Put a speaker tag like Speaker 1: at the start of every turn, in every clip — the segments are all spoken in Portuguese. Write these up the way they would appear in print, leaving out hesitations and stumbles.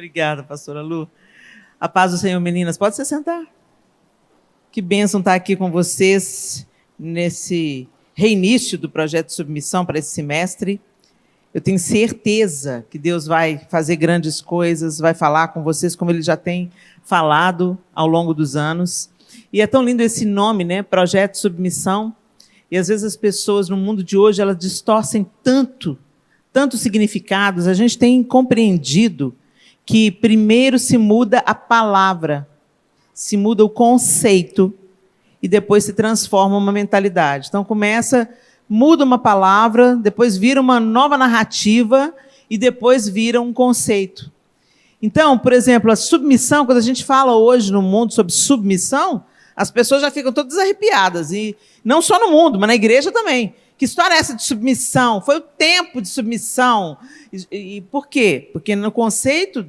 Speaker 1: Obrigada, pastora Lu. A paz do Senhor, meninas. Pode se sentar. Que bênção estar aqui com vocês nesse reinício do projeto de submissão para esse semestre. Eu tenho certeza que Deus vai fazer grandes coisas, vai falar com vocês como Ele já tem falado ao longo dos anos. E é tão lindo esse nome, né? Projeto de submissão. E às vezes as pessoas no mundo de hoje, elas distorcem tantos significados. A gente tem compreendido que primeiro se muda a palavra, se muda o conceito e depois se transforma uma mentalidade. Então muda uma palavra, depois vira uma nova narrativa e depois vira um conceito. Então, por exemplo, a submissão, quando a gente fala hoje no mundo sobre submissão, as pessoas já ficam todas arrepiadas, e não só no mundo, mas na igreja também. Que história é essa de submissão? Foi o tempo de submissão. E por quê? Porque no conceito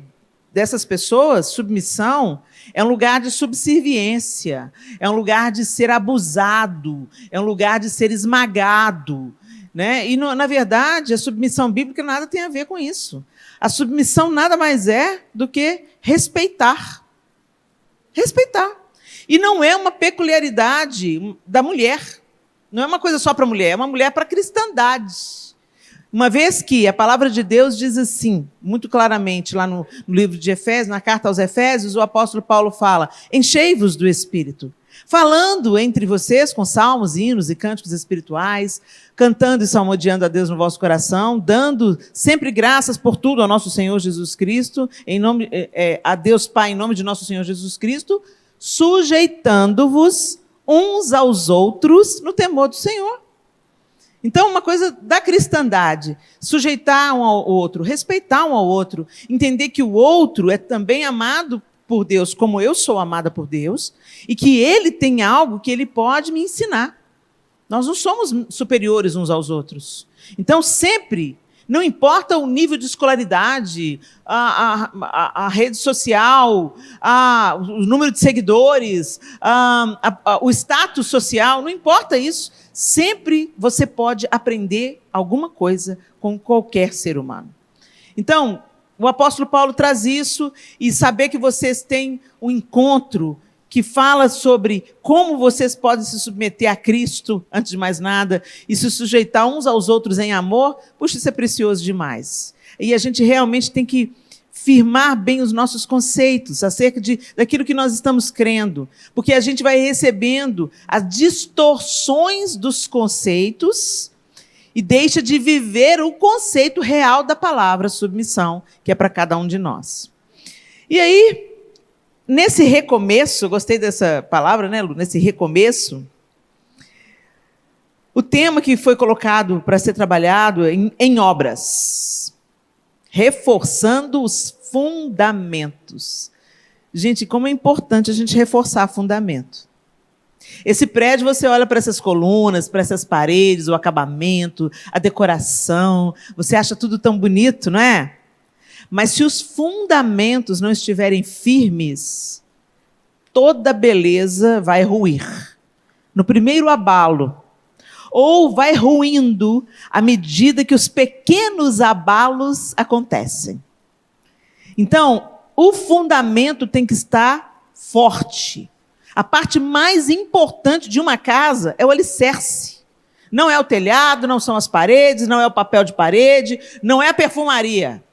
Speaker 1: dessas pessoas, submissão é um lugar de subserviência, é um lugar de ser abusado, é um lugar de ser esmagado, né? E, na verdade, a submissão bíblica nada tem a ver com isso. A submissão nada mais é do que respeitar. Respeitar. E não é uma peculiaridade da mulher. Não é uma coisa só para a mulher, é uma mulher para a cristandade. Uma vez que a palavra de Deus diz assim, muito claramente, lá no livro de Efésios, na carta aos Efésios, o apóstolo Paulo fala: enchei-vos do Espírito, falando entre vocês com salmos, hinos e cânticos espirituais, cantando e salmodiando a Deus no vosso coração, dando sempre graças por tudo ao nosso Senhor Jesus Cristo, a Deus Pai, em nome de nosso Senhor Jesus Cristo, sujeitando-vos uns aos outros no temor do Senhor. Então, uma coisa da cristandade, sujeitar um ao outro, respeitar um ao outro, entender que o outro é também amado por Deus, como eu sou amada por Deus, e que ele tem algo que ele pode me ensinar. Nós não somos superiores uns aos outros. Então, sempre, não importa o nível de escolaridade, a rede social, o número de seguidores, o status social, não importa isso. Sempre você pode aprender alguma coisa com qualquer ser humano. Então, o apóstolo Paulo traz isso, e saber que vocês têm um encontro que fala sobre como vocês podem se submeter a Cristo, antes de mais nada, e se sujeitar uns aos outros em amor, puxa, isso é precioso demais. E a gente realmente tem que firmar bem os nossos conceitos acerca daquilo que nós estamos crendo, porque a gente vai recebendo as distorções dos conceitos e deixa de viver o conceito real da palavra submissão, que é para cada um de nós. E aí, nesse recomeço, gostei dessa palavra, né, Lu? Nesse recomeço, o tema que foi colocado para ser trabalhado em obras, reforçando os fundamentos. Gente, como é importante a gente reforçar fundamento. Esse prédio, você olha para essas colunas, para essas paredes, o acabamento, a decoração, você acha tudo tão bonito, não é? Mas se os fundamentos não estiverem firmes, toda beleza vai ruir. No primeiro abalo, ou vai ruindo à medida que os pequenos abalos acontecem. Então, o fundamento tem que estar forte. A parte mais importante de uma casa é o alicerce. Não é o telhado, não são as paredes, não é o papel de parede, não é a perfumaria.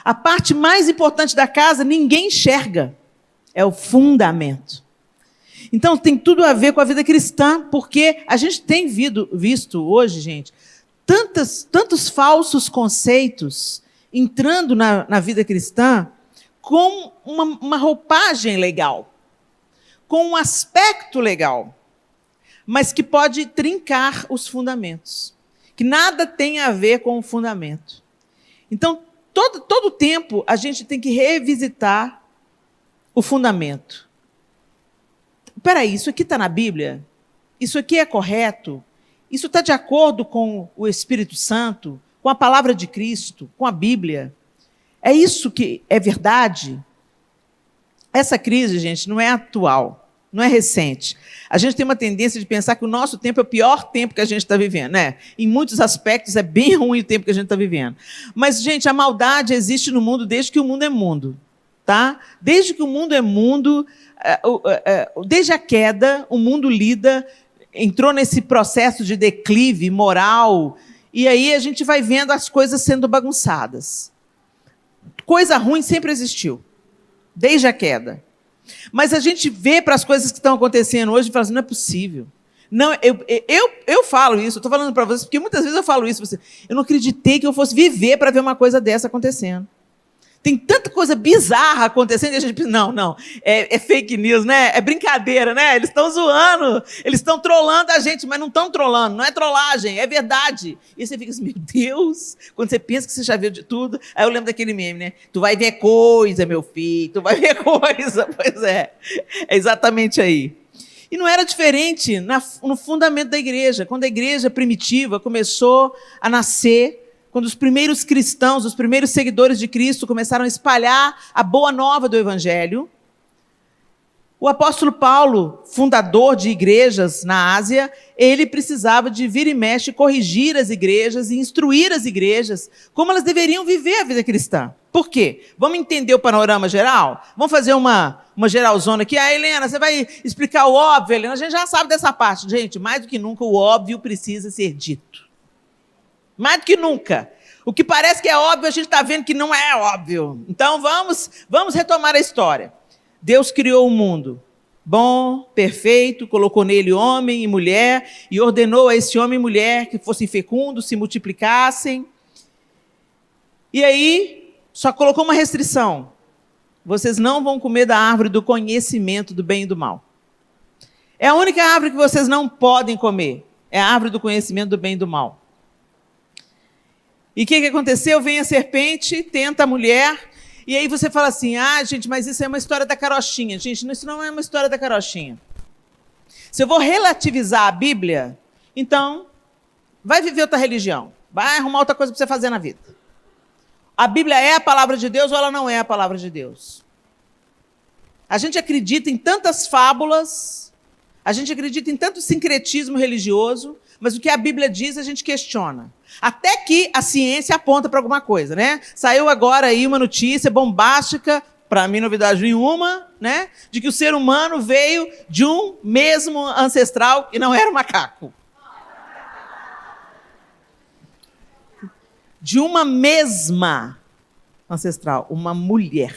Speaker 1: A parte mais importante da casa ninguém enxerga. É o fundamento. Então, tem tudo a ver com a vida cristã, porque a gente tem visto hoje, gente, tantos falsos conceitos entrando na vida cristã com uma roupagem legal, com um aspecto legal, mas que pode trincar os fundamentos, que nada tem a ver com o fundamento. Então, todo tempo, a gente tem que revisitar o fundamento. Espera aí, isso aqui está na Bíblia? Isso aqui é correto? Isso está de acordo com o Espírito Santo? Com a palavra de Cristo? Com a Bíblia? É isso que é verdade? Essa crise, gente, não é atual. não é recente. A gente tem uma tendência de pensar que o nosso tempo é o pior tempo que a gente está vivendo, né? Em muitos aspectos é bem ruim o tempo que a gente está vivendo. Mas, gente, a maldade existe no mundo desde que o mundo é mundo, tá? Desde que o mundo é mundo, desde a queda, o mundo entrou nesse processo de declive moral, e aí a gente vai vendo as coisas sendo bagunçadas. Coisa ruim sempre existiu, desde a queda. Mas a gente vê para as coisas que estão acontecendo hoje e fala assim, não é possível. Não, eu falo isso, eu estou falando para vocês, porque muitas vezes eu falo isso. Eu não acreditei que eu fosse viver para ver uma coisa dessa acontecendo. Tem tanta coisa bizarra acontecendo e a gente pensa, não, é fake news, né? É brincadeira, né? Eles estão zoando, eles estão trollando a gente, mas não estão trollando, não é trollagem, é verdade. E você fica assim, meu Deus, quando você pensa que você já viu de tudo, aí eu lembro daquele meme, né? Tu vai ver coisa, meu filho, tu vai ver coisa. Pois é exatamente aí. E não era diferente no fundamento da igreja. Quando a igreja primitiva começou a nascer, quando os primeiros cristãos, os primeiros seguidores de Cristo começaram a espalhar a boa nova do Evangelho, o apóstolo Paulo, fundador de igrejas na Ásia, ele precisava de vir e mexe, corrigir as igrejas e instruir as igrejas como elas deveriam viver a vida cristã. Por quê? Vamos entender o panorama geral? Vamos fazer uma geralzona aqui. Helena, você vai explicar o óbvio, Helena? A gente já sabe dessa parte. Gente, mais do que nunca, o óbvio precisa ser dito. Mais do que nunca. O que parece que é óbvio, a gente está vendo que não é óbvio. Então, vamos retomar a história. Deus criou o mundo bom, perfeito, colocou nele homem e mulher, e ordenou a esse homem e mulher que fossem fecundos, se multiplicassem. E aí, só colocou uma restrição. Vocês não vão comer da árvore do conhecimento do bem e do mal. É a única árvore que vocês não podem comer. É a árvore do conhecimento do bem e do mal. E o que aconteceu? Vem a serpente, tenta a mulher, e aí você fala assim, gente, mas isso é uma história da carochinha. Gente, isso não é uma história da carochinha. Se eu vou relativizar a Bíblia, então, vai viver outra religião. Vai arrumar outra coisa para você fazer na vida. A Bíblia é a palavra de Deus ou ela não é a palavra de Deus? A gente acredita em tantas fábulas, a gente acredita em tanto sincretismo religioso, mas o que a Bíblia diz a gente questiona. Até que a ciência aponta para alguma coisa, né? Saiu agora aí uma notícia bombástica, para mim novidade nenhuma, né? De que o ser humano veio de um mesmo ancestral e não era um macaco. De uma mesma ancestral, uma mulher.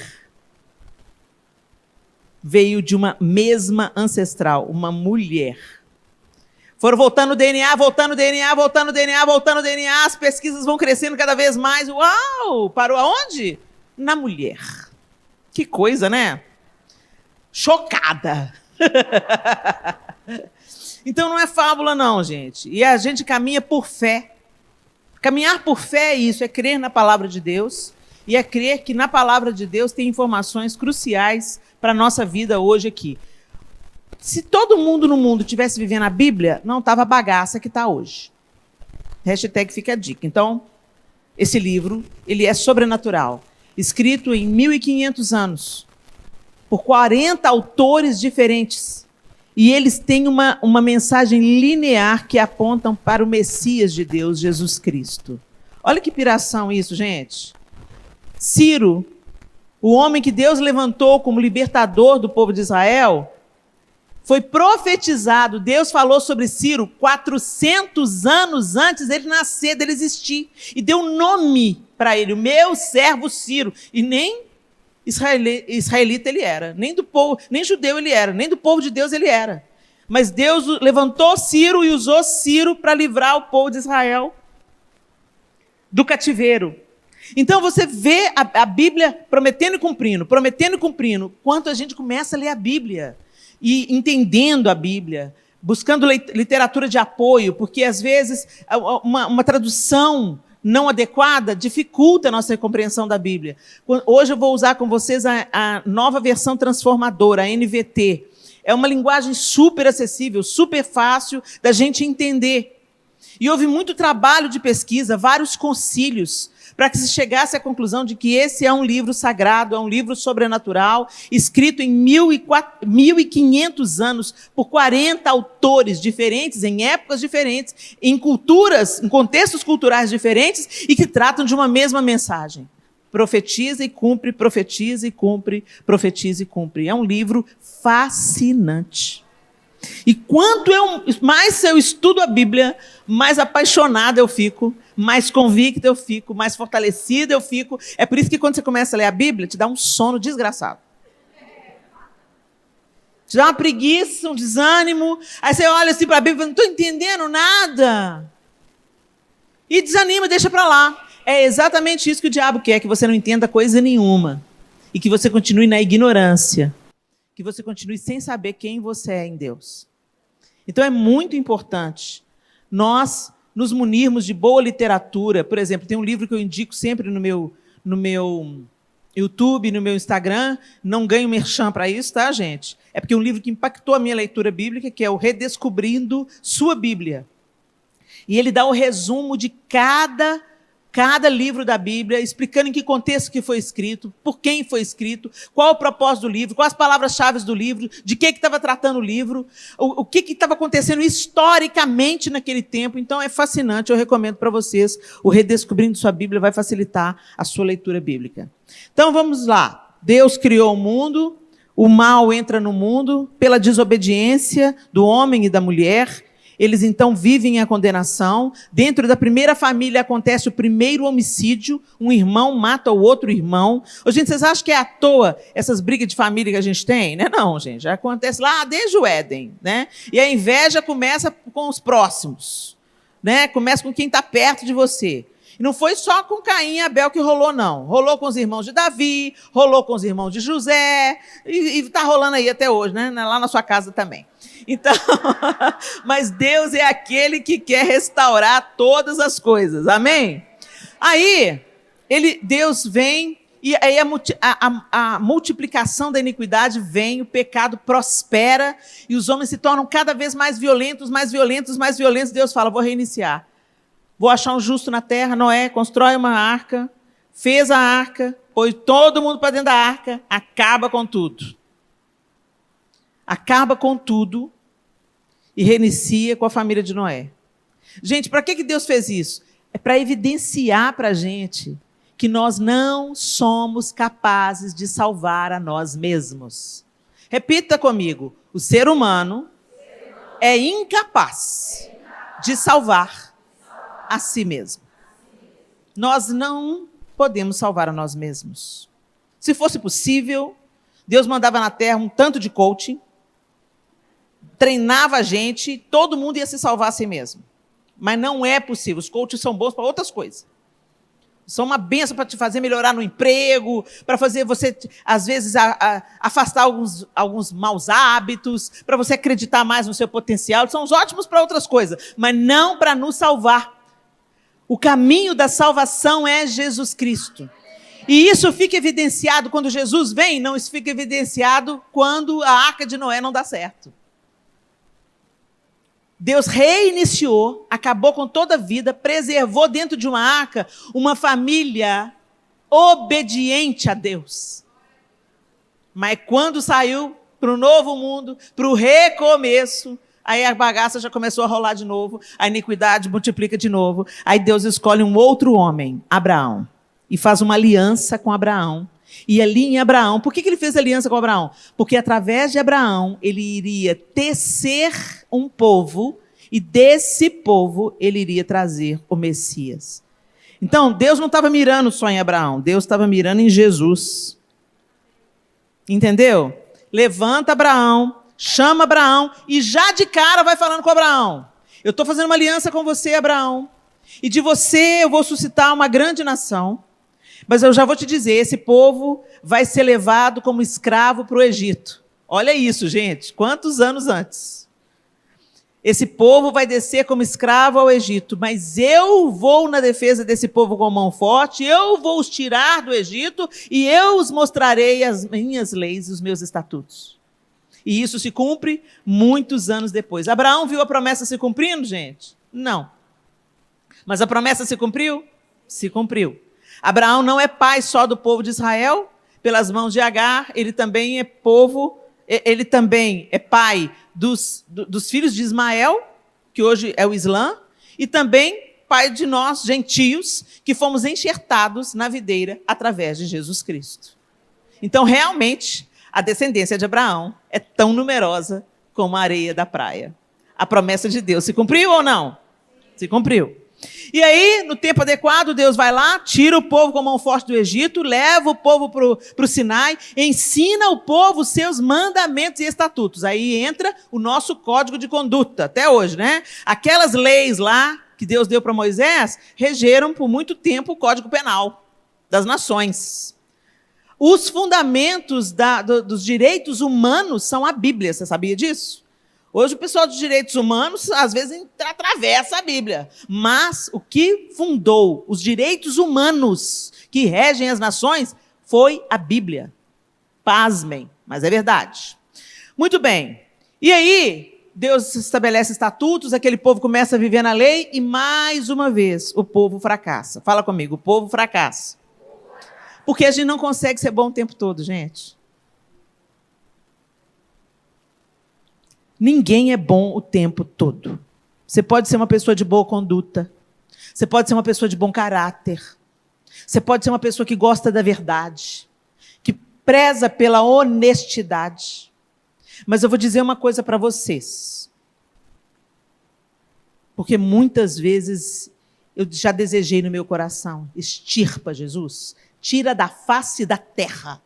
Speaker 1: Veio de uma mesma ancestral, uma mulher. Foram voltando o DNA, as pesquisas vão crescendo cada vez mais. Uau! Parou aonde? Na mulher. Que coisa, né? Chocada. Então não é fábula não, gente. E a gente caminha por fé. Caminhar por fé é isso, é crer na palavra de Deus e é crer que na palavra de Deus tem informações cruciais para a nossa vida hoje aqui. Se todo mundo no mundo tivesse vivendo a Bíblia, não estava a bagaça que está hoje. Hashtag fica a dica. Então, esse livro, ele é sobrenatural, escrito em 1500 anos, por 40 autores diferentes. E eles têm uma mensagem linear que apontam para o Messias de Deus, Jesus Cristo. Olha que piração isso, gente. Ciro, o homem que Deus levantou como libertador do povo de Israel, foi profetizado, Deus falou sobre Ciro 400 anos antes dele nascer, dele existir. E deu nome para ele, o meu servo Ciro. E nem israelita ele era, nem do povo, nem judeu ele era, nem do povo de Deus ele era. Mas Deus levantou Ciro e usou Ciro para livrar o povo de Israel do cativeiro. Então você vê a Bíblia prometendo e cumprindo, quanto a gente começa a ler a Bíblia. E entendendo a Bíblia, buscando literatura de apoio, porque às vezes uma tradução não adequada dificulta a nossa compreensão da Bíblia. Hoje eu vou usar com vocês a nova versão transformadora, a NVT. É uma linguagem super acessível, super fácil da gente entender. E houve muito trabalho de pesquisa, vários concílios, para que se chegasse à conclusão de que esse é um livro sagrado, é um livro sobrenatural, escrito em 1500 anos por 40 autores diferentes, em épocas diferentes, em culturas, em contextos culturais diferentes, e que tratam de uma mesma mensagem. Profetiza e cumpre, profetiza e cumpre, profetiza e cumpre. É um livro fascinante. E quanto mais eu estudo a Bíblia, mais apaixonada eu fico, mais convicta eu fico, mais fortalecida eu fico. É por isso que quando você começa a ler a Bíblia, te dá um sono desgraçado. Te dá uma preguiça, um desânimo. Aí você olha assim para a Bíblia e fala, não estou entendendo nada. E desanima, deixa para lá. É exatamente isso que o diabo quer, que você não entenda coisa nenhuma. E que você continue na ignorância. Que você continue sem saber quem você é em Deus. Então é muito importante nós nos munirmos de boa literatura. Por exemplo, tem um livro que eu indico sempre no meu YouTube, no meu Instagram. Não ganho merchan para isso, tá, gente? É porque é um livro que impactou a minha leitura bíblica, que é o Redescobrindo Sua Bíblia. E ele dá o resumo de cada livro da Bíblia, explicando em que contexto que foi escrito, por quem foi escrito, qual o propósito do livro, quais as palavras-chave do livro, de que estava tratando o livro, o que estava acontecendo historicamente naquele tempo. Então é fascinante, eu recomendo para vocês. O Redescobrindo Sua Bíblia vai facilitar a sua leitura bíblica. Então vamos lá. Deus criou o mundo, o mal entra no mundo pela desobediência do homem e da mulher. Eles, então, vivem a condenação. Dentro da primeira família acontece o primeiro homicídio. Um irmão mata o outro irmão. Ô, gente, vocês acham que é à toa essas brigas de família que a gente tem? Né? Não, gente. Já acontece lá desde o Éden. Né? E a inveja começa com os próximos. Né? Começa com quem está perto de você. E não foi só com Caim e Abel que rolou, não. Rolou com os irmãos de Davi, rolou com os irmãos de José, e está rolando aí até hoje, né? Lá na sua casa também. Então, mas Deus é aquele que quer restaurar todas as coisas, amém? Aí, Deus vem, e aí a multiplicação da iniquidade vem, o pecado prospera, e os homens se tornam cada vez mais violentos, mais violentos, mais violentos. Deus fala, vou reiniciar. Vou achar um justo na terra. Noé constrói uma arca, fez a arca, põe todo mundo para dentro da arca, acaba com tudo. Acaba com tudo e reinicia com a família de Noé. Gente, para que Deus fez isso? É para evidenciar para a gente que nós não somos capazes de salvar a nós mesmos. Repita comigo. O ser humano é incapaz de salvar a si mesmo. Nós não podemos salvar a nós mesmos. Se fosse possível, Deus mandava na terra um tanto de coaching, treinava a gente, todo mundo ia se salvar a si mesmo. Mas não é possível. Os coaches são bons para outras coisas. São uma bênção para te fazer melhorar no emprego, para fazer você, às vezes, afastar alguns maus hábitos, para você acreditar mais no seu potencial. São ótimos para outras coisas, mas não para nos salvar. O caminho da salvação é Jesus Cristo. E isso fica evidenciado quando Jesus vem, não, isso fica evidenciado quando a arca de Noé não dá certo. Deus reiniciou, acabou com toda a vida, preservou dentro de uma arca uma família obediente a Deus. Mas quando saiu para o novo mundo, para o recomeço, aí a bagaça já começou a rolar de novo, a iniquidade multiplica de novo. Aí Deus escolhe um outro homem, Abraão, e faz uma aliança com Abraão. E ali em Abraão, por que ele fez aliança com Abraão? Porque através de Abraão ele iria tecer um povo, e desse povo ele iria trazer o Messias. Então, Deus não estava mirando só em Abraão, Deus estava mirando em Jesus. Entendeu? Levanta Abraão, chama Abraão, e já de cara vai falando com Abraão. Eu estou fazendo uma aliança com você, Abraão, e de você eu vou suscitar uma grande nação. Mas eu já vou te dizer, esse povo vai ser levado como escravo para o Egito. Olha isso, gente, quantos anos antes? Esse povo vai descer como escravo ao Egito, mas eu vou na defesa desse povo com mão forte, eu vou os tirar do Egito e eu os mostrarei as minhas leis e os meus estatutos. E isso se cumpre muitos anos depois. Abraão viu a promessa se cumprindo, gente? Não. Mas a promessa se cumpriu? Se cumpriu. Abraão não é pai só do povo de Israel, pelas mãos de Agar, ele também é pai dos filhos de Ismael, que hoje é o Islã, e também pai de nós, gentios, que fomos enxertados na videira através de Jesus Cristo. Então, realmente, a descendência de Abraão é tão numerosa como a areia da praia. A promessa de Deus se cumpriu ou não? Se cumpriu. E aí, no tempo adequado, Deus vai lá, tira o povo com a mão forte do Egito, leva o povo para o Sinai, ensina o povo os seus mandamentos e estatutos. Aí entra o nosso código de conduta, até hoje, né? Aquelas leis lá que Deus deu para Moisés, regeram por muito tempo o Código Penal das nações. Os fundamentos dos direitos humanos são a Bíblia, você sabia disso? Hoje o pessoal dos direitos humanos, às vezes, atravessa a Bíblia. Mas o que fundou os direitos humanos que regem as nações foi a Bíblia. Pasmem, mas é verdade. Muito bem. E aí, Deus estabelece estatutos, aquele povo começa a viver na lei e, mais uma vez, o povo fracassa. Fala comigo, o povo fracassa. Porque a gente não consegue ser bom o tempo todo, gente. Ninguém é bom o tempo todo. Você pode ser uma pessoa de boa conduta. Você pode ser uma pessoa de bom caráter. Você pode ser uma pessoa que gosta da verdade, que preza pela honestidade. Mas eu vou dizer uma coisa para vocês. Porque muitas vezes eu já desejei no meu coração, extirpa Jesus, tira da face da terra.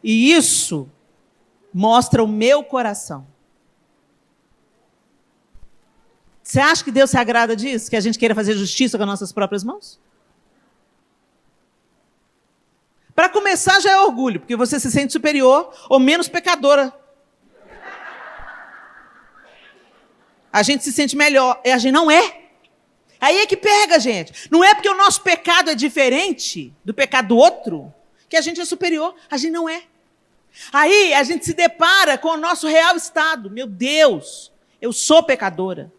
Speaker 1: E isso mostra o meu coração. Você acha que Deus se agrada disso? Que a gente queira fazer justiça com as nossas próprias mãos? Para começar, já é orgulho, porque você se sente superior ou menos pecadora. A gente se sente melhor, e a gente não é. Aí é que pega, gente. Não é porque o nosso pecado é diferente do pecado do outro que a gente é superior. A gente não é. Aí a gente se depara com o nosso real estado. Meu Deus, eu sou pecadora.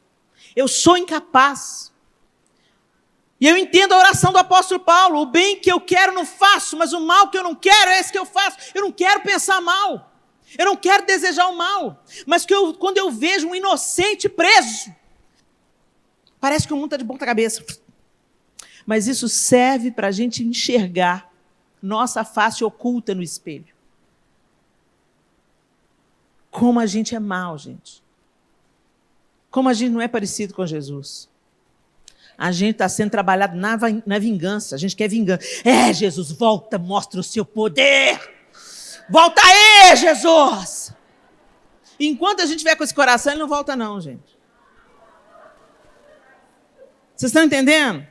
Speaker 1: Eu sou incapaz. E eu entendo a oração do apóstolo Paulo. O bem que eu quero não faço, mas o mal que eu não quero é esse que eu faço. Eu não quero pensar mal. Eu não quero desejar o mal. Mas quando eu vejo um inocente preso, parece que o mundo está de ponta cabeça. Mas isso serve para a gente enxergar nossa face oculta no espelho. Como a gente é mal, gente. Como a gente não é parecido com Jesus. A gente está sendo trabalhado na vingança. A gente quer vingança. Jesus, volta, mostra o seu poder. Volta aí, Jesus! Enquanto a gente estiver com esse coração, ele não volta não, gente. Vocês estão entendendo?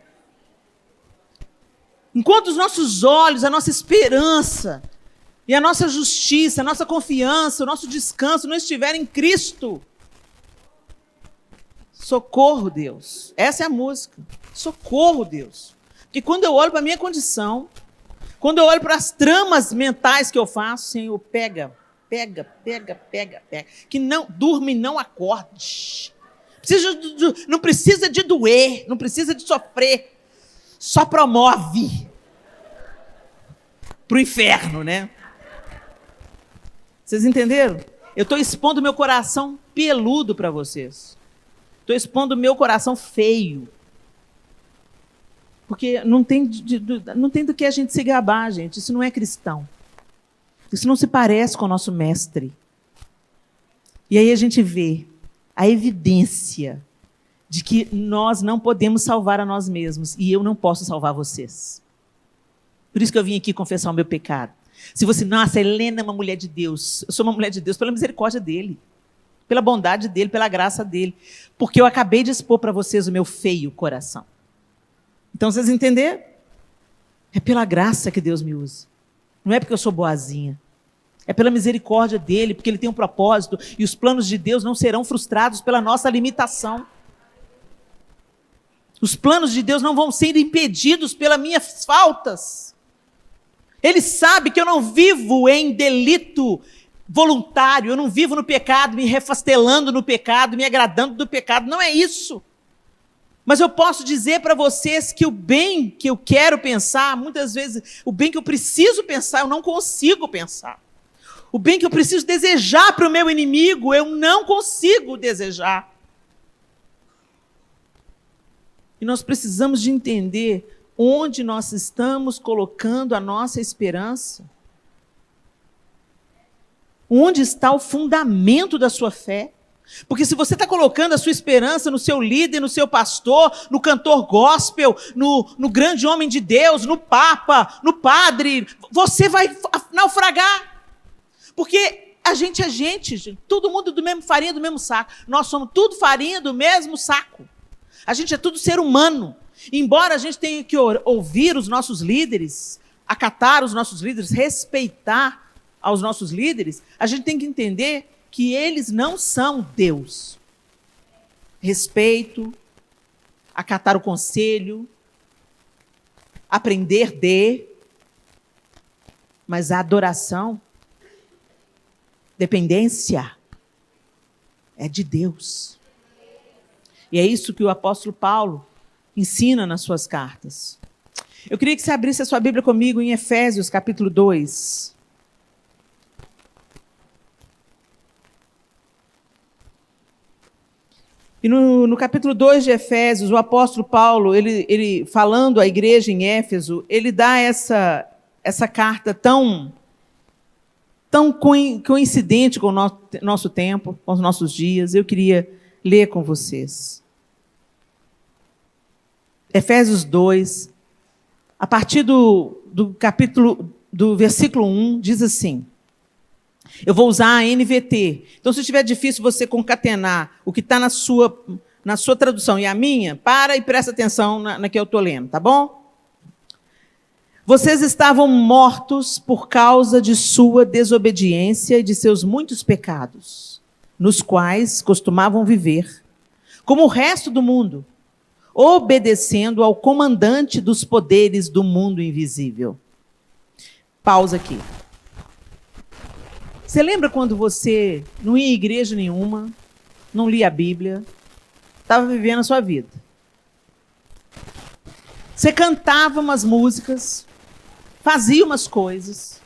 Speaker 1: Enquanto os nossos olhos, a nossa esperança e a nossa justiça, a nossa confiança, o nosso descanso não estiverem em Cristo, socorro, Deus. Essa é a música. Socorro, Deus. Porque quando eu olho para a minha condição, quando eu olho para as tramas mentais que eu faço, Senhor, pega. Que não durma e não acorde. Não precisa de doer, não precisa de sofrer. Só promove para o inferno, né? Vocês entenderam? Eu estou expondo meu coração peludo para vocês. Estou expondo meu coração feio. Porque não tem do que a gente se gabar, gente. Isso não é cristão. Isso não se parece com o nosso mestre. E aí a gente vê a evidência de que nós não podemos salvar a nós mesmos. E eu não posso salvar vocês. Por isso que eu vim aqui confessar o meu pecado. Se você, nossa, Helena é uma mulher de Deus. Eu sou uma mulher de Deus pela misericórdia dele. Pela bondade dele, pela graça dele. Porque eu acabei de expor para vocês o meu feio coração. Então, vocês entenderam? É pela graça que Deus me usa. Não é porque eu sou boazinha. É pela misericórdia dele, porque ele tem um propósito. E os planos de Deus não serão frustrados pela nossa limitação. Os planos de Deus não vão ser impedidos pelas minhas faltas. Ele sabe que eu não vivo em delito voluntário. Eu não vivo no pecado, me refastelando no pecado, me agradando do pecado. Não é isso. Mas eu posso dizer para vocês que o bem que eu quero pensar, muitas vezes, o bem que eu preciso pensar, eu não consigo pensar. O bem que eu preciso desejar para o meu inimigo, eu não consigo desejar. E nós precisamos de entender onde nós estamos colocando a nossa esperança. Onde está o fundamento da sua fé? Porque se você está colocando a sua esperança no seu líder, no seu pastor, no cantor gospel, no grande homem de Deus, no papa, no padre, você vai naufragar. Porque a gente é gente, todo mundo do mesmo farinha do mesmo saco. Nós somos tudo farinha do mesmo saco. A gente é tudo ser humano. Embora a gente tenha que ouvir os nossos líderes, acatar os nossos líderes, respeitar aos nossos líderes, a gente tem que entender que eles não são Deus. Respeito, acatar o conselho, aprender de, mas a adoração, dependência, é de Deus. E é isso que o apóstolo Paulo ensina nas suas cartas. Eu queria que você abrisse a sua Bíblia comigo em Efésios, capítulo 2. E no capítulo 2 de Efésios, o apóstolo Paulo, ele falando à igreja em Éfeso, ele dá essa carta tão coincidente com o nosso tempo, com os nossos dias. Eu queria ler com vocês. Efésios 2, a partir do versículo 1, diz assim. Eu vou usar a NVT. Então, se estiver difícil você concatenar o que está na sua tradução e a minha, para e presta atenção na que eu estou lendo, tá bom? Vocês estavam mortos por causa de sua desobediência e de seus muitos pecados, nos quais costumavam viver, como o resto do mundo, obedecendo ao comandante dos poderes do mundo invisível. Pausa aqui. Você lembra quando você não ia em igreja nenhuma, não lia a Bíblia, estava vivendo a sua vida? Você cantava umas músicas, fazia umas coisas,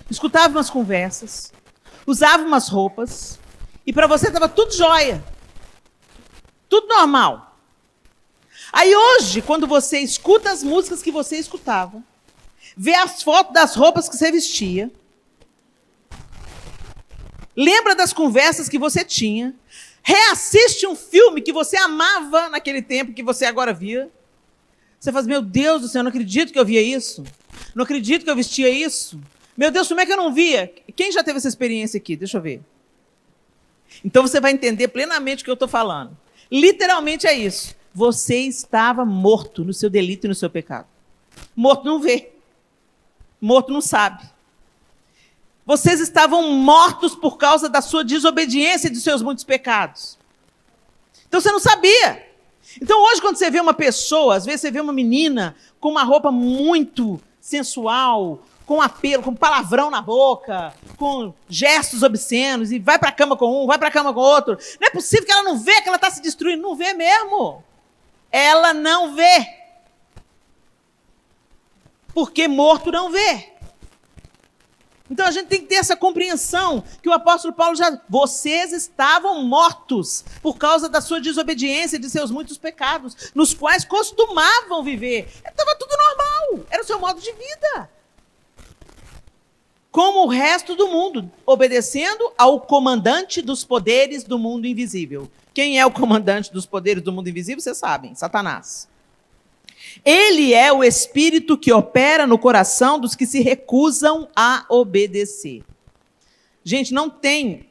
Speaker 1: escutava umas conversas, usava umas roupas, e para você estava tudo jóia, tudo normal. Aí hoje, quando você escuta as músicas que você escutava, vê as fotos das roupas que você vestia, lembra das conversas que você tinha, reassiste um filme que você amava naquele tempo, que você agora via. Você fala, meu Deus do céu, eu não acredito que eu via isso. Não acredito que eu vestia isso. Meu Deus, como é que eu não via? Quem já teve essa experiência aqui? Deixa eu ver. Então você vai entender plenamente o que eu estou falando. Literalmente é isso. Você estava morto no seu delito e no seu pecado. Morto não vê. Morto não sabe. Vocês estavam mortos por causa da sua desobediência e dos seus muitos pecados. Então você não sabia. Então hoje quando você vê uma pessoa, às vezes você vê uma menina com uma roupa muito sensual, com apelo, com palavrão na boca, com gestos obscenos, e vai para a cama com um, vai para a cama com outro. Não é possível que ela não vê que ela está se destruindo. Não vê mesmo. Ela não vê. Porque morto não vê. Então a gente tem que ter essa compreensão que o apóstolo Paulo já... Vocês estavam mortos por causa da sua desobediência e de seus muitos pecados, nos quais costumavam viver. Estava tudo normal, era o seu modo de vida. Como o resto do mundo, obedecendo ao comandante dos poderes do mundo invisível. Quem é o comandante dos poderes do mundo invisível? Vocês sabem, Satanás. Ele é o espírito que opera no coração dos que se recusam a obedecer. Gente, não tem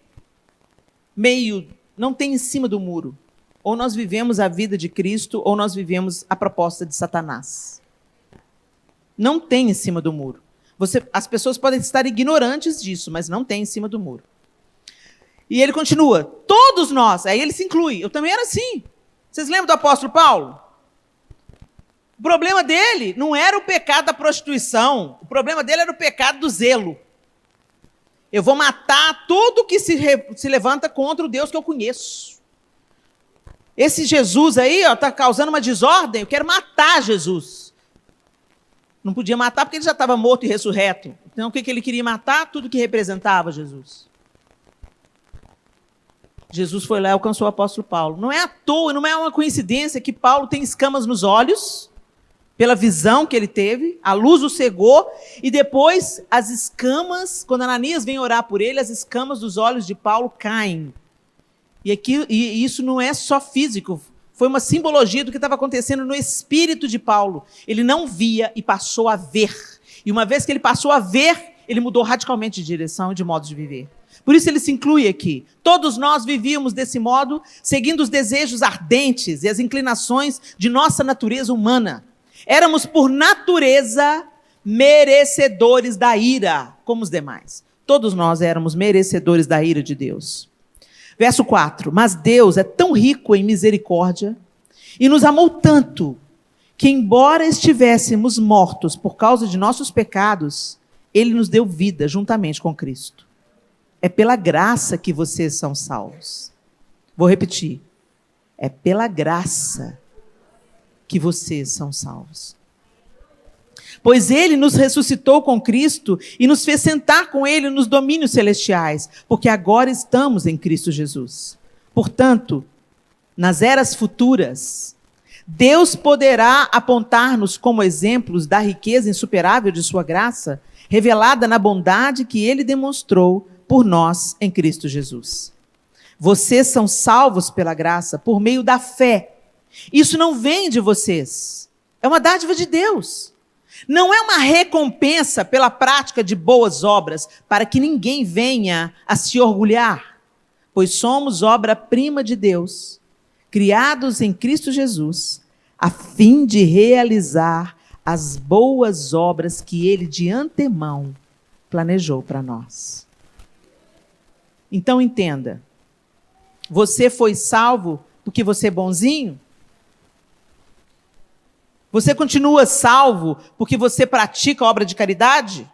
Speaker 1: em cima do muro. Ou nós vivemos a vida de Cristo, ou nós vivemos a proposta de Satanás. Não tem em cima do muro. As pessoas podem estar ignorantes disso, mas não tem em cima do muro. E ele continua, todos nós, aí ele se inclui, eu também era assim. Vocês lembram do apóstolo Paulo? O problema dele não era o pecado da prostituição, o problema dele era o pecado do zelo. Eu vou matar tudo que se levanta contra o Deus que eu conheço. Esse Jesus aí está causando uma desordem, eu quero matar Jesus. Não podia matar porque ele já estava morto e ressurreto. Então o que ele queria matar? Tudo que representava Jesus. Jesus foi lá e alcançou o apóstolo Paulo. Não é à toa, não é uma coincidência que Paulo tem escamas nos olhos, pela visão que ele teve, a luz o cegou, e depois as escamas, quando Ananias vem orar por ele, as escamas dos olhos de Paulo caem. E isso não é só físico, foi uma simbologia do que estava acontecendo no espírito de Paulo. Ele não via e passou a ver. E uma vez que ele passou a ver, ele mudou radicalmente de direção e de modo de viver. Por isso ele se inclui aqui. Todos nós vivíamos desse modo, seguindo os desejos ardentes e as inclinações de nossa natureza humana. Éramos, por natureza, merecedores da ira, como os demais. Todos nós éramos merecedores da ira de Deus. Verso 4. Mas Deus é tão rico em misericórdia e nos amou tanto que, embora estivéssemos mortos por causa de nossos pecados, Ele nos deu vida juntamente com Cristo. É pela graça que vocês são salvos. Vou repetir. É pela graça que vocês são salvos. Pois Ele nos ressuscitou com Cristo e nos fez sentar com Ele nos domínios celestiais, porque agora estamos em Cristo Jesus. Portanto, nas eras futuras, Deus poderá apontar-nos como exemplos da riqueza insuperável de sua graça, revelada na bondade que Ele demonstrou por nós em Cristo Jesus. Vocês são salvos pela graça por meio da fé. Isso não vem de vocês, é uma dádiva de Deus. Não é uma recompensa pela prática de boas obras, para que ninguém venha a se orgulhar, pois somos obra-prima de Deus, criados em Cristo Jesus, a fim de realizar as boas obras que Ele de antemão planejou para nós. Então entenda, você foi salvo porque você é bonzinho? Você continua salvo porque você pratica a obra de caridade?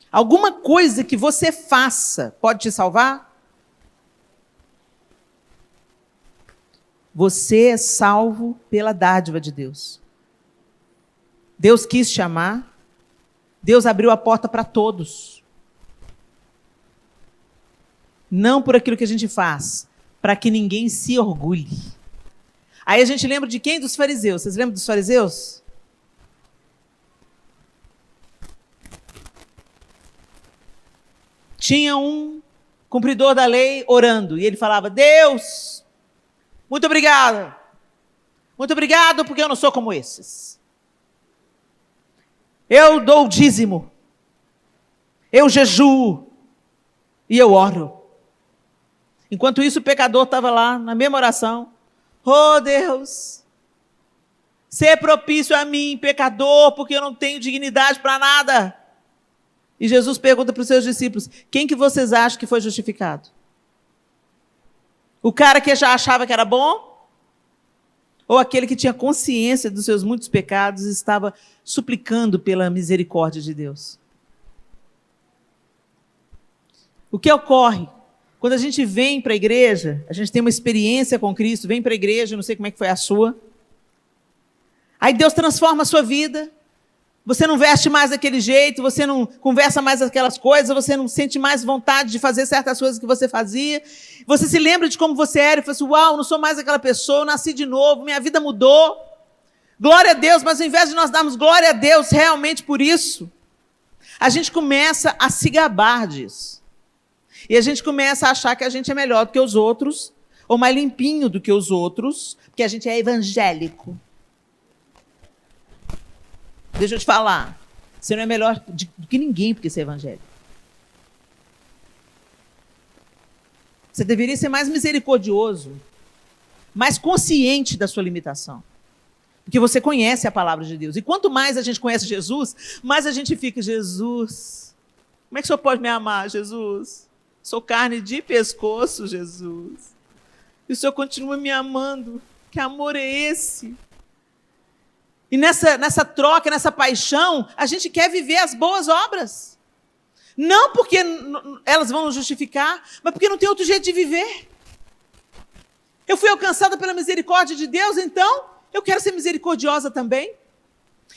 Speaker 1: Alguma coisa que você faça pode te salvar? Você é salvo pela dádiva de Deus. Deus quis te amar. Deus abriu a porta para todos. Não por aquilo que a gente faz, para que ninguém se orgulhe. Aí a gente lembra de quem? Dos fariseus. Vocês lembram dos fariseus? Tinha um cumpridor da lei orando, e ele falava: Deus, muito obrigado porque eu não sou como esses. Eu dou o dízimo, eu jejuo e eu oro. Enquanto isso, o pecador estava lá, na mesma oração. Oh, Deus, ser propício a mim, pecador, porque eu não tenho dignidade para nada. E Jesus pergunta para os seus discípulos: quem que vocês acham que foi justificado? O cara que já achava que era bom? Ou aquele que tinha consciência dos seus muitos pecados e estava suplicando pela misericórdia de Deus? O que ocorre? Quando a gente vem para a igreja, a gente tem uma experiência com Cristo, vem para a igreja, não sei como é que foi a sua. Aí Deus transforma a sua vida. Você não veste mais daquele jeito, você não conversa mais aquelas coisas, você não sente mais vontade de fazer certas coisas que você fazia. Você se lembra de como você era e fala assim: uau, não sou mais aquela pessoa, eu nasci de novo, minha vida mudou. Glória a Deus, mas ao invés de nós darmos glória a Deus realmente por isso, a gente começa a se gabar disso. E a gente começa a achar que a gente é melhor do que os outros, ou mais limpinho do que os outros, porque a gente é evangélico. Deixa eu te falar, você não é melhor do que ninguém porque você é evangélico. Você deveria ser mais misericordioso, mais consciente da sua limitação. Porque você conhece a palavra de Deus. E quanto mais a gente conhece Jesus, mais a gente fica: Jesus, como é que o Senhor pode me amar, Jesus? Sou carne de pescoço, Jesus. E o Senhor continua me amando. Que amor é esse? E nessa troca, nessa paixão, a gente quer viver as boas obras. Não porque elas vão nos justificar, mas porque não tem outro jeito de viver. Eu fui alcançada pela misericórdia de Deus, então eu quero ser misericordiosa também.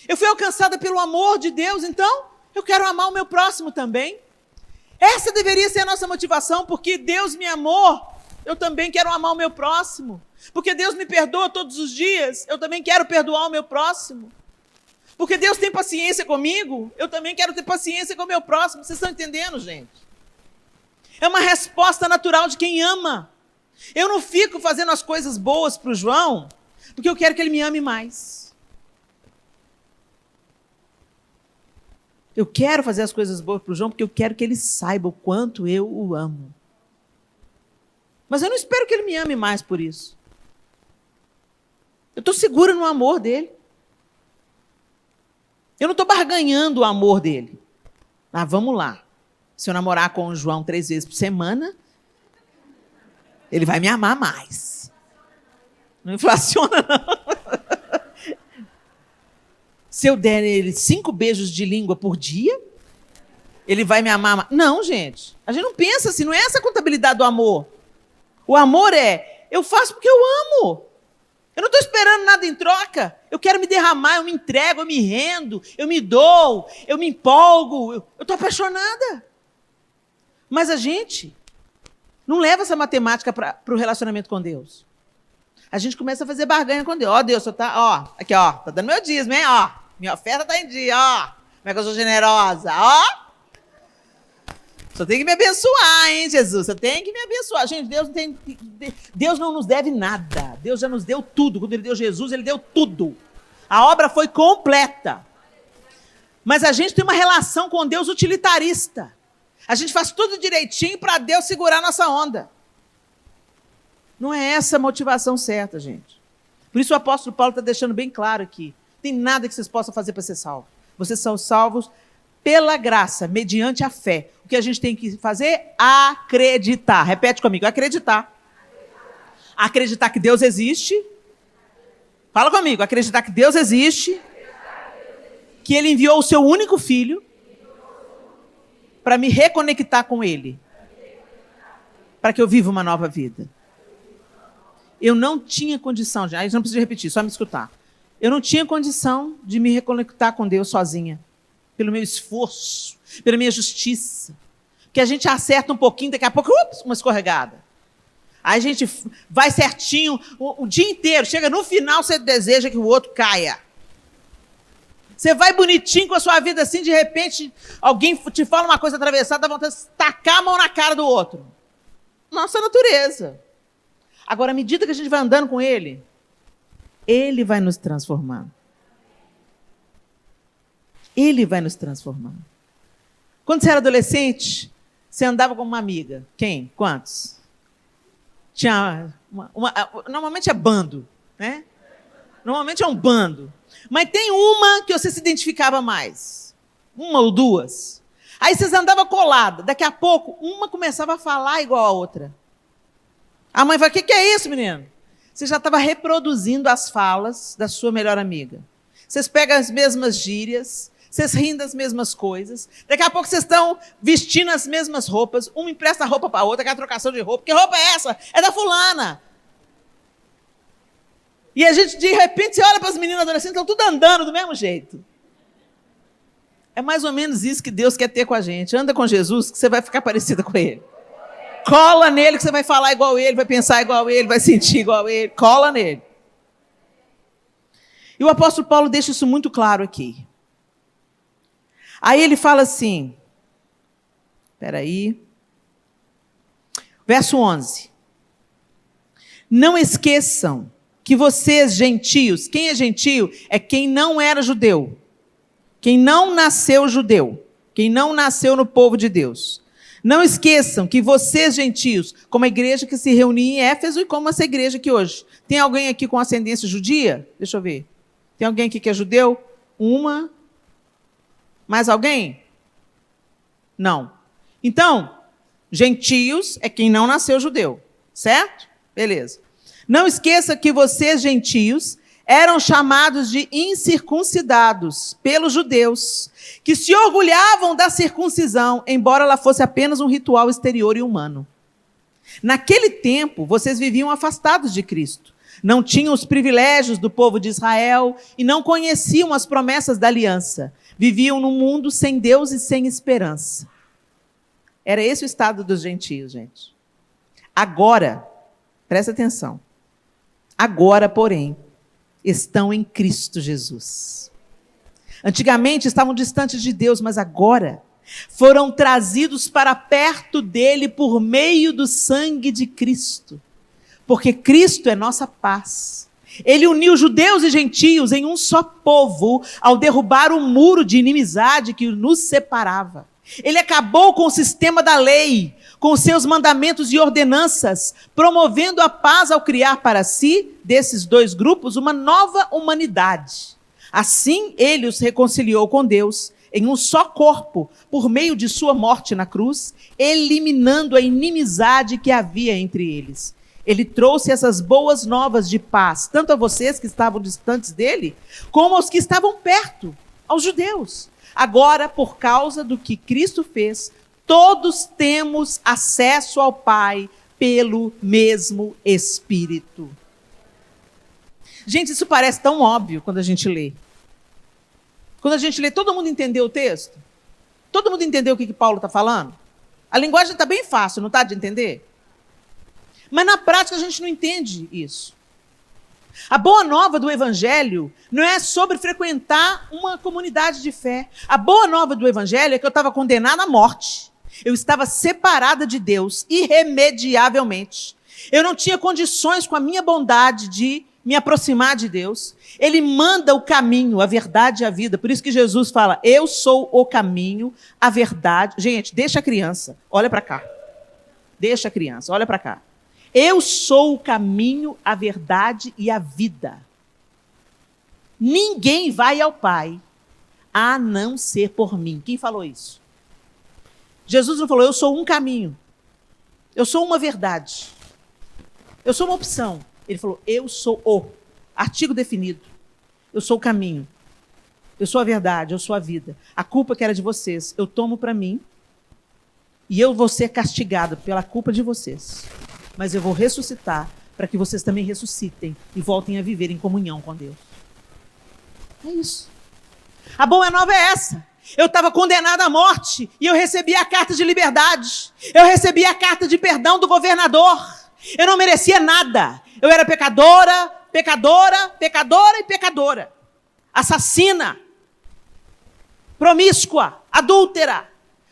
Speaker 1: Eu fui alcançada pelo amor de Deus, então eu quero amar o meu próximo também. Essa deveria ser a nossa motivação, porque Deus me amou, eu também quero amar o meu próximo. Porque Deus me perdoa todos os dias, eu também quero perdoar o meu próximo. Porque Deus tem paciência comigo, eu também quero ter paciência com o meu próximo. Vocês estão entendendo, gente? É uma resposta natural de quem ama. Eu não fico fazendo as coisas boas para o João, porque eu quero que ele me ame mais. Eu quero fazer as coisas boas para o João, porque eu quero que ele saiba o quanto eu o amo. Mas eu não espero que ele me ame mais por isso. Eu estou segura no amor dele. Eu não estou barganhando o amor dele. Ah, vamos lá. Se eu namorar com o João 3 vezes por semana, ele vai me amar mais. Não inflaciona, não. Se eu der ele 5 beijos de língua por dia, ele vai me amar mais. Não, gente. A gente não pensa assim, não é essa a contabilidade do amor. O amor é, eu faço porque eu amo. Eu não estou esperando nada em troca. Eu quero me derramar, eu me entrego, eu me rendo, eu me dou, eu me empolgo. Eu estou apaixonada. Mas a gente não leva essa matemática para o relacionamento com Deus. A gente começa a fazer barganha com Deus. Ó, Deus, você tá, ó, aqui, ó, tá dando meu dízimo, hein, ó. Minha oferta tá em dia, ó. Como é que eu sou generosa, ó. Só tem que me abençoar, hein, Jesus? Você tem que me abençoar. Gente, Deus não nos deve nada. Deus já nos deu tudo. Quando Ele deu Jesus, Ele deu tudo. A obra foi completa. Mas a gente tem uma relação com Deus utilitarista. A gente faz tudo direitinho para Deus segurar a nossa onda. Não é essa a motivação certa, gente. Por isso o apóstolo Paulo está deixando bem claro aqui. Tem nada que vocês possam fazer para ser salvos. Vocês são salvos pela graça, mediante a fé. O que a gente tem que fazer? Acreditar. Repete comigo, acreditar. Acreditar que Deus existe. Fala comigo, acreditar que Deus existe. Que Ele enviou o seu único filho para me reconectar com Ele. Para que eu viva uma nova vida. Eu não tinha condição, aí não preciso repetir, só me escutar. Eu não tinha condição de me reconectar com Deus sozinha. Pelo meu esforço, pela minha justiça. Que a gente acerta um pouquinho, daqui a pouco, uma escorregada. Aí a gente vai certinho o dia inteiro. Chega no final, você deseja que o outro caia. Você vai bonitinho com a sua vida assim, de repente, alguém te fala uma coisa atravessada, dá vontade de tacar a mão na cara do outro. Nossa natureza. Agora, à medida que a gente vai andando com Ele, Ele vai nos transformando. Ele vai nos transformando. Quando você era adolescente, você andava com uma amiga. Quem? Quantos? Tinha normalmente é bando, né? Normalmente é um bando. Mas tem uma que você se identificava mais. Uma ou duas. Aí vocês andavam coladas. Daqui a pouco, uma começava a falar igual a outra. A mãe fala, o que é isso, menino? Você já estava reproduzindo as falas da sua melhor amiga. Vocês pegam as mesmas gírias, vocês riem das mesmas coisas. Daqui a pouco vocês estão vestindo as mesmas roupas. Uma empresta a roupa para a outra, que é a trocação de roupa. Que roupa é essa? É da fulana. E a gente, de repente, você olha para as meninas adolescentes, estão tudo andando do mesmo jeito. É mais ou menos isso que Deus quer ter com a gente. Anda com Jesus, que você vai ficar parecida com Ele. Cola nele, que você vai falar igual Ele, vai pensar igual Ele, vai sentir igual Ele. Cola nele. E o apóstolo Paulo deixa isso muito claro aqui. Aí ele fala assim, espera aí, verso 11. Não esqueçam que vocês, gentios, quem é gentio? É quem não era judeu. Quem não nasceu judeu. Quem não nasceu no povo de Deus. Não esqueçam que vocês, gentios, como a igreja que se reunia em Éfeso e como essa igreja aqui hoje. Tem alguém aqui com ascendência judia? Deixa eu ver. Tem alguém aqui que é judeu? Uma. Mais alguém? Não. Então, gentios é quem não nasceu judeu. Certo? Beleza. Não esqueça que vocês, gentios, eram chamados de incircuncidados pelos judeus, que se orgulhavam da circuncisão, embora ela fosse apenas um ritual exterior e humano. Naquele tempo, vocês viviam afastados de Cristo, não tinham os privilégios do povo de Israel e não conheciam as promessas da aliança. Viviam num mundo sem Deus e sem esperança. Era esse o estado dos gentios, gente. Agora, presta atenção, agora, porém, estão em Cristo Jesus. Antigamente estavam distantes de Deus, mas agora foram trazidos para perto dele por meio do sangue de Cristo. Porque Cristo é nossa paz. Ele uniu judeus e gentios em um só povo ao derrubar o muro de inimizade que nos separava. Ele acabou com o sistema da lei, com seus mandamentos e ordenanças, promovendo a paz ao criar para si, desses dois grupos, uma nova humanidade. Assim, ele os reconciliou com Deus em um só corpo, por meio de sua morte na cruz, eliminando a inimizade que havia entre eles. Ele trouxe essas boas novas de paz, tanto a vocês que estavam distantes dele, como aos que estavam perto, aos judeus. Agora, por causa do que Cristo fez, todos temos acesso ao Pai pelo mesmo Espírito. Gente, isso parece tão óbvio quando a gente lê. Quando a gente lê, todo mundo entendeu o texto? Todo mundo entendeu o que Paulo está falando? A linguagem está bem fácil, não está de entender? Mas na prática a gente não entende isso. A boa nova do Evangelho não é sobre frequentar uma comunidade de fé. A boa nova do Evangelho é que eu estava condenada à morte. Eu estava separada de Deus irremediavelmente. Eu não tinha condições com a minha bondade de me aproximar de Deus. Ele manda o caminho, a verdade e a vida. Por isso que Jesus fala, eu sou o caminho, a verdade. Gente, deixa a criança, olha para cá. Deixa a criança, olha para cá. Eu sou o caminho, a verdade e a vida. Ninguém vai ao Pai a não ser por mim. Quem falou isso? Jesus não falou, eu sou um caminho. Eu sou uma verdade. Eu sou uma opção. Ele falou, eu sou o. Artigo definido. Eu sou o caminho. Eu sou a verdade, eu sou a vida. A culpa que era de vocês, eu tomo para mim. E eu vou ser castigado pela culpa de vocês. Mas eu vou ressuscitar para que vocês também ressuscitem e voltem a viver em comunhão com Deus. É isso. A boa nova é essa. Eu estava condenada à morte e eu recebi a carta de liberdade. Eu recebi a carta de perdão do governador. Eu não merecia nada. Eu era pecadora, pecadora, pecadora e pecadora. Assassina, promíscua, adúltera.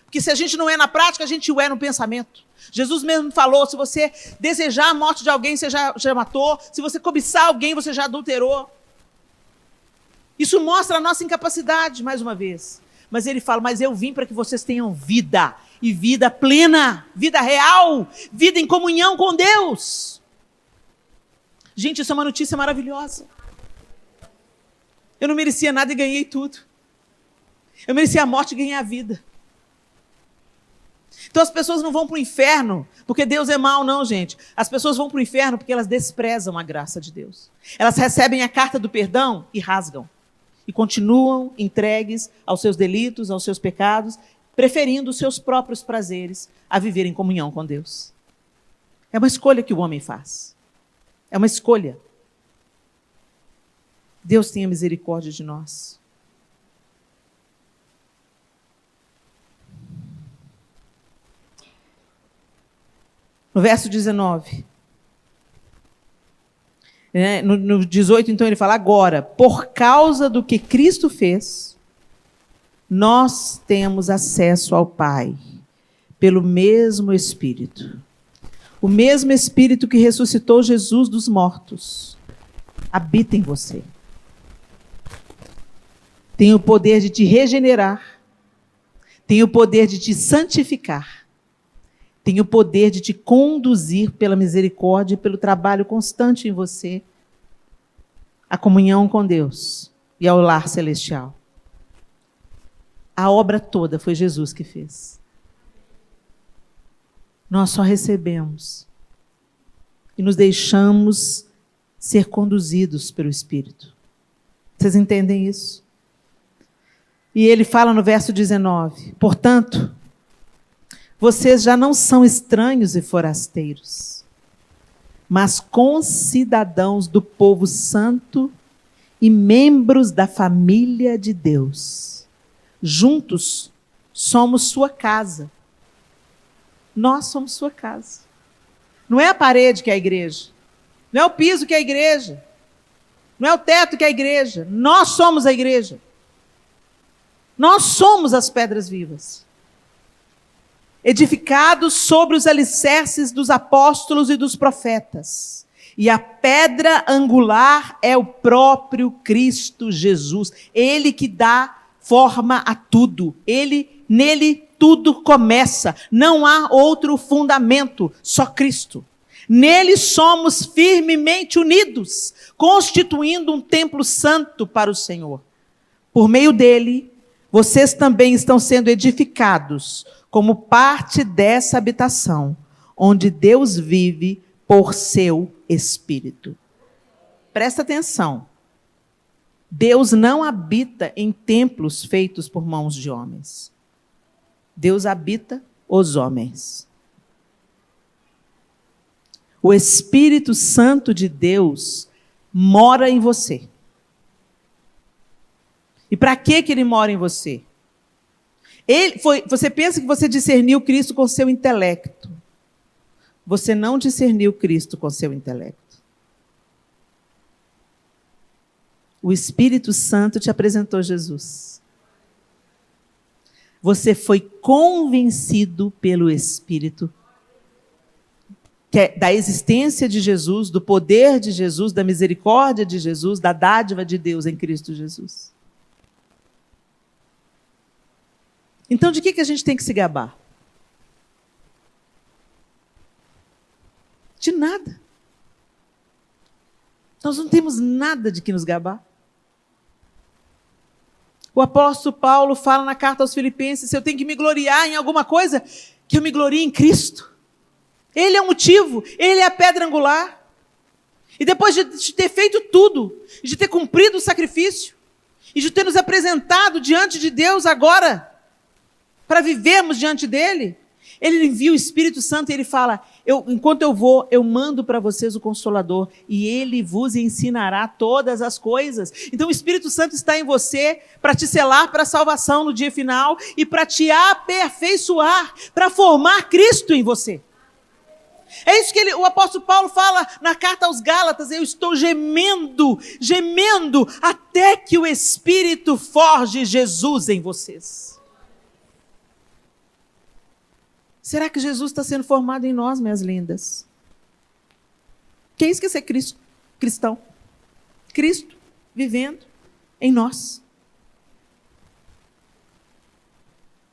Speaker 1: Porque se a gente não é na prática, a gente o é no pensamento. Jesus mesmo falou, se você desejar a morte de alguém, você já matou. Se você cobiçar alguém, você já adulterou. Isso mostra a nossa incapacidade, mais uma vez. Mas ele fala, mas eu vim para que vocês tenham vida. E vida plena, vida real, vida em comunhão com Deus. Gente, isso é uma notícia maravilhosa. Eu não merecia nada e ganhei tudo. Eu merecia a morte e ganhei a vida. Então as pessoas não vão para o inferno porque Deus é mau, não, gente. As pessoas vão para o inferno porque elas desprezam a graça de Deus. Elas recebem a carta do perdão e rasgam. E continuam entregues aos seus delitos, aos seus pecados, preferindo os seus próprios prazeres a viver em comunhão com Deus. É uma escolha que o homem faz. É uma escolha. Deus tenha misericórdia de nós. No verso 19. No 18, então, ele fala, agora, por causa do que Cristo fez, nós temos acesso ao Pai, pelo mesmo Espírito. O mesmo Espírito que ressuscitou Jesus dos mortos habita em você. Tem o poder de te regenerar, tem o poder de te santificar, tem o poder de te conduzir pela misericórdia e pelo trabalho constante em você, a comunhão com Deus e ao lar celestial. A obra toda foi Jesus que fez. Nós só recebemos e nos deixamos ser conduzidos pelo Espírito. Vocês entendem isso? E ele fala no verso 19: portanto, vocês já não são estranhos e forasteiros, mas concidadãos do povo santo e membros da família de Deus. Juntos somos sua casa. Nós somos sua casa. Não é a parede que é a igreja. Não é o piso que é a igreja. Não é o teto que é a igreja. Nós somos a igreja. Nós somos as pedras vivas. Edificados sobre os alicerces dos apóstolos e dos profetas. E a pedra angular é o próprio Cristo Jesus. Ele que dá forma a tudo. Nele tudo começa. Não há outro fundamento, só Cristo. Nele somos firmemente unidos, constituindo um templo santo para o Senhor. Por meio dele, vocês também estão sendo edificados como parte dessa habitação, onde Deus vive por seu Espírito. Presta atenção. Deus não habita em templos feitos por mãos de homens. Deus habita os homens. O Espírito Santo de Deus mora em você. E para que ele mora em você? Você pensa que você discerniu Cristo com seu intelecto. Você não discerniu Cristo com seu intelecto. O Espírito Santo te apresentou Jesus. Você foi convencido pelo Espírito da existência de Jesus, do poder de Jesus, da misericórdia de Jesus, da dádiva de Deus em Cristo Jesus. Então, de que a gente tem que se gabar? De nada. Nós não temos nada de que nos gabar. O apóstolo Paulo fala na carta aos Filipenses: se eu tenho que me gloriar em alguma coisa, que eu me glorie em Cristo. Ele é o motivo, ele é a pedra angular. E depois de ter feito tudo, de ter cumprido o sacrifício, e de ter nos apresentado diante de Deus agora, para vivermos diante dele, ele envia o Espírito Santo e ele fala: enquanto eu vou, eu mando para vocês o Consolador, e ele vos ensinará todas as coisas. Então o Espírito Santo está em você para te selar para a salvação no dia final e para te aperfeiçoar, para formar Cristo em você. É isso que o apóstolo Paulo fala na carta aos Gálatas: eu estou gemendo até que o Espírito forge Jesus em vocês. Será que Jesus está sendo formado em nós, minhas lindas? Que é isso que é ser cristão? Cristo vivendo em nós.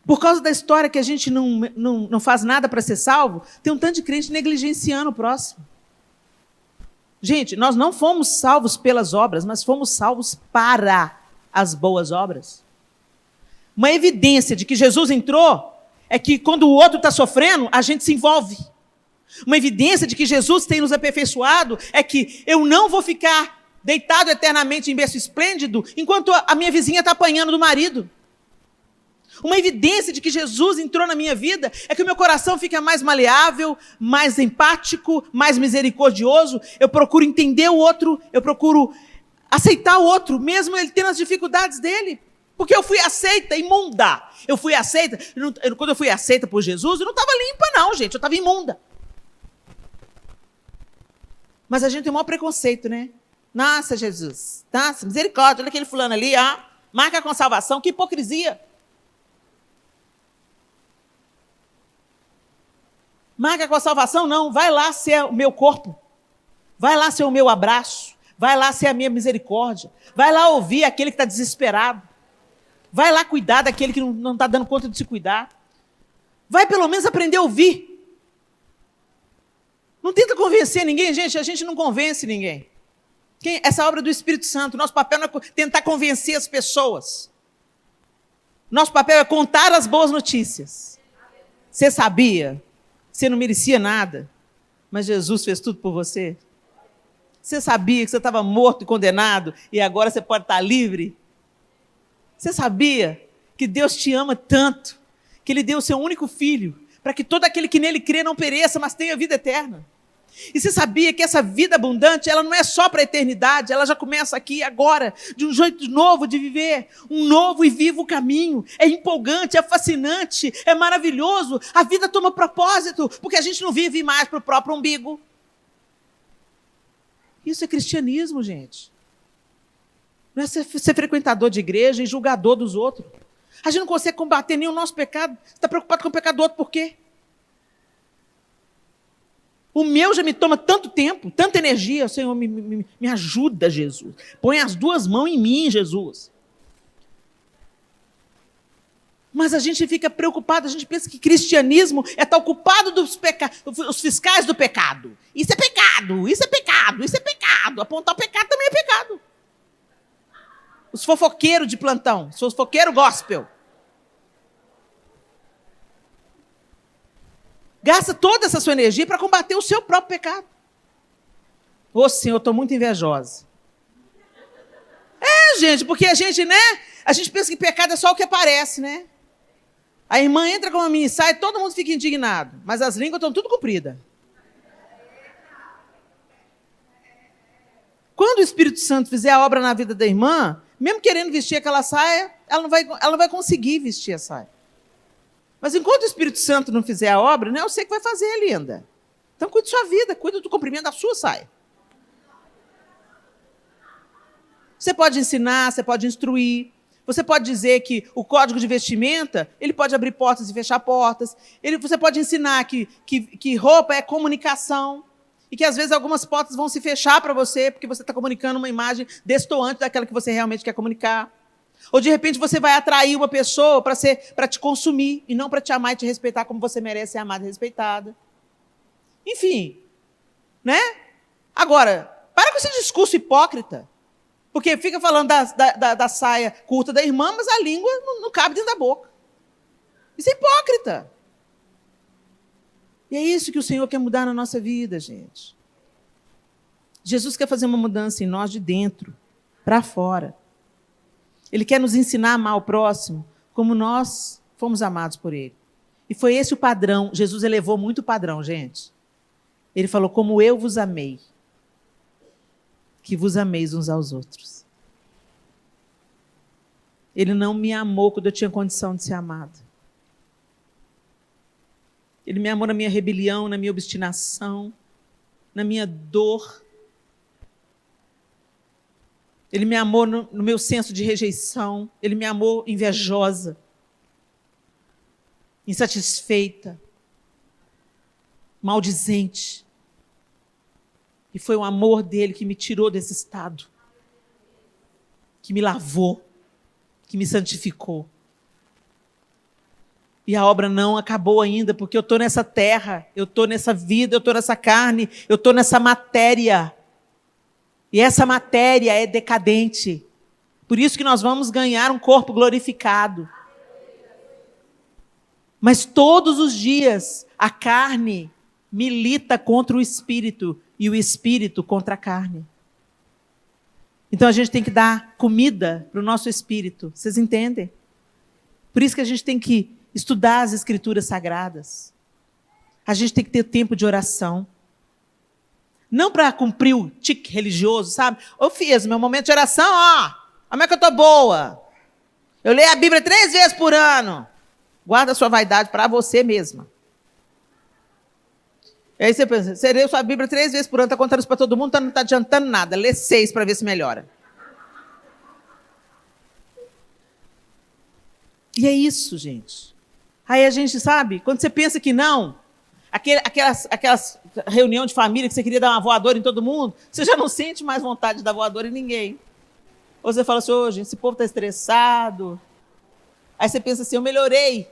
Speaker 1: Por causa da história que a gente não faz nada para ser salvo, tem um tanto de crente negligenciando o próximo. Gente, nós não fomos salvos pelas obras, mas fomos salvos para as boas obras. Uma evidência de que Jesus entrou é que quando o outro está sofrendo, a gente se envolve. Uma evidência de que Jesus tem nos aperfeiçoado é que eu não vou ficar deitado eternamente em berço esplêndido enquanto a minha vizinha está apanhando do marido. Uma evidência de que Jesus entrou na minha vida é que o meu coração fica mais maleável, mais empático, mais misericordioso. Eu procuro entender o outro, eu procuro aceitar o outro, mesmo ele tendo as dificuldades dele. Porque eu fui aceita, imunda. Eu fui aceita, quando eu fui aceita por Jesus, eu não estava limpa não, gente, eu estava imunda. Mas a gente tem o maior preconceito, né? Nossa, Jesus, nossa, misericórdia, olha aquele fulano ali, ó, marca com salvação, que hipocrisia. Marca com a salvação, não, vai lá ser o meu corpo, vai lá ser o meu abraço, vai lá ser a minha misericórdia, vai lá ouvir aquele que está desesperado, vai lá cuidar daquele que não está dando conta de se cuidar, vai pelo menos aprender a ouvir. Não tenta convencer ninguém, gente, a gente não convence ninguém. Essa obra do Espírito Santo, nosso papel não é tentar convencer as pessoas, nosso papel é contar as boas notícias. Você sabia? Você não merecia nada, mas Jesus fez tudo por você. Você sabia que você estava morto e condenado e agora você pode estar livre? Você sabia que Deus te ama tanto, que Ele deu o seu único filho, para que todo aquele que nele crê não pereça, mas tenha vida eterna? E você sabia que essa vida abundante, ela não é só para a eternidade, ela já começa aqui agora, de um jeito novo de viver, um novo e vivo caminho. É empolgante, é fascinante, é maravilhoso. A vida toma propósito, porque a gente não vive mais para o próprio umbigo. Isso é cristianismo, gente. Não é ser frequentador de igreja e julgador dos outros. A gente não consegue combater nem o nosso pecado. Você está preocupado com o pecado do outro por quê? O meu já me toma tanto tempo, tanta energia. Senhor, me ajuda, Jesus. Põe as duas mãos em mim, Jesus. Mas a gente fica preocupado, a gente pensa que cristianismo é estar ocupado dos os fiscais do pecado. Isso é pecado, isso é pecado, isso é pecado. Apontar o pecado também é pecado. Os fofoqueiros de plantão, os fofoqueiros gospel. Gasta toda essa sua energia para combater o seu próprio pecado. Ô, Senhor, eu estou muito invejosa. É, gente, porque a gente, né? A gente pensa que pecado é só o que aparece, né? A irmã entra com uma mini saia e todo mundo fica indignado. Mas as línguas estão tudo compridas. Quando o Espírito Santo fizer a obra na vida da irmã, mesmo querendo vestir aquela saia, ela não vai conseguir vestir a saia. Mas enquanto o Espírito Santo não fizer a obra, não é você que vai fazer, linda. Então cuide da sua vida, cuide do comprimento da sua saia. Você pode ensinar, você pode instruir. Você pode dizer que o código de vestimenta, ele pode abrir portas e fechar portas. Você pode ensinar que roupa é comunicação. E que, às vezes, algumas portas vão se fechar para você, porque você está comunicando uma imagem destoante daquela que você realmente quer comunicar. Ou, de repente, você vai atrair uma pessoa para te consumir, e não para te amar e te respeitar como você merece ser amada e respeitada. Enfim, né? Agora, para com esse discurso hipócrita. Porque fica falando da saia curta da irmã, mas a língua não cabe dentro da boca. Isso é hipócrita. E é isso que o Senhor quer mudar na nossa vida, gente. Jesus quer fazer uma mudança em nós de dentro para fora. Ele quer nos ensinar a amar o próximo como nós fomos amados por Ele. E foi esse o padrão. Jesus elevou muito o padrão, gente. Ele falou, como eu vos amei, que vos ameis uns aos outros. Ele não me amou quando eu tinha condição de ser amado. Ele me amou na minha rebelião, na minha obstinação, na minha dor. Ele me amou no meu senso de rejeição. Ele me amou invejosa, insatisfeita, maldizente. E foi o amor dele que me tirou desse estado, que me lavou, que me santificou. E a obra não acabou ainda, porque eu estou nessa terra, eu estou nessa vida, eu estou nessa carne, eu estou nessa matéria. E essa matéria é decadente. Por isso que nós vamos ganhar um corpo glorificado. Mas todos os dias a carne milita contra o espírito e o espírito contra a carne. Então a gente tem que dar comida para o nosso espírito. Vocês entendem? Por isso que a gente tem que estudar as escrituras sagradas. A gente tem que ter tempo de oração. Não para cumprir o tique religioso, sabe? Ô, fiz meu momento de oração, ó. Como é que eu estou boa? Eu leio a Bíblia 3 vezes por ano. Guarda a sua vaidade para você mesma. E aí você pensa, você leu sua Bíblia 3 vezes por ano, está contando isso para todo mundo, não está adiantando nada. Lê 6 para ver se melhora. E é isso, gente. Aí a gente sabe, quando você pensa que não, aquelas reuniões de família que você queria dar uma voadora em todo mundo, você já não sente mais vontade de dar voadora em ninguém. Ou você fala assim, ô, gente, esse povo está estressado. Aí você pensa assim, eu melhorei.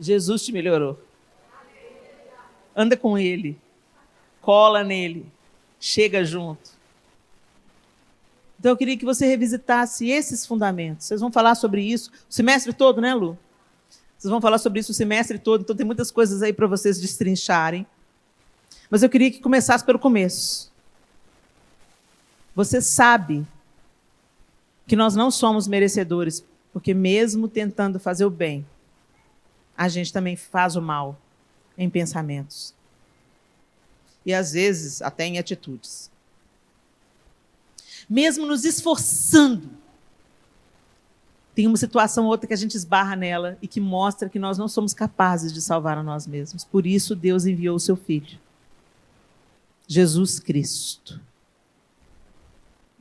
Speaker 1: Jesus te melhorou. Anda com Ele. Cola nele. Chega junto. Então eu queria que você revisitasse esses fundamentos. Vocês vão falar sobre isso o semestre todo, né, Lu? Vocês vão falar sobre isso o semestre todo, então tem muitas coisas aí para vocês destrincharem. Mas eu queria que começasse pelo começo. Você sabe que nós não somos merecedores, porque mesmo tentando fazer o bem, a gente também faz o mal em pensamentos. E às vezes até em atitudes. Mesmo nos esforçando, tem uma situação ou outra que a gente esbarra nela e que mostra que nós não somos capazes de salvar a nós mesmos. Por isso Deus enviou o seu Filho, Jesus Cristo,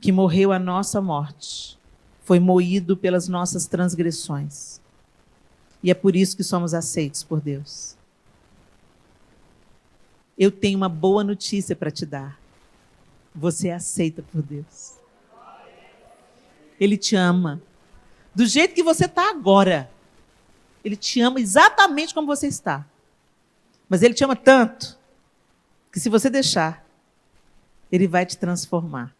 Speaker 1: que morreu a nossa morte, foi moído pelas nossas transgressões. E é por isso que somos aceitos por Deus. Eu tenho uma boa notícia para te dar. Você é aceita por Deus. Ele te ama. Do jeito que você está agora. Ele te ama exatamente como você está. Mas Ele te ama tanto que se você deixar, Ele vai te transformar.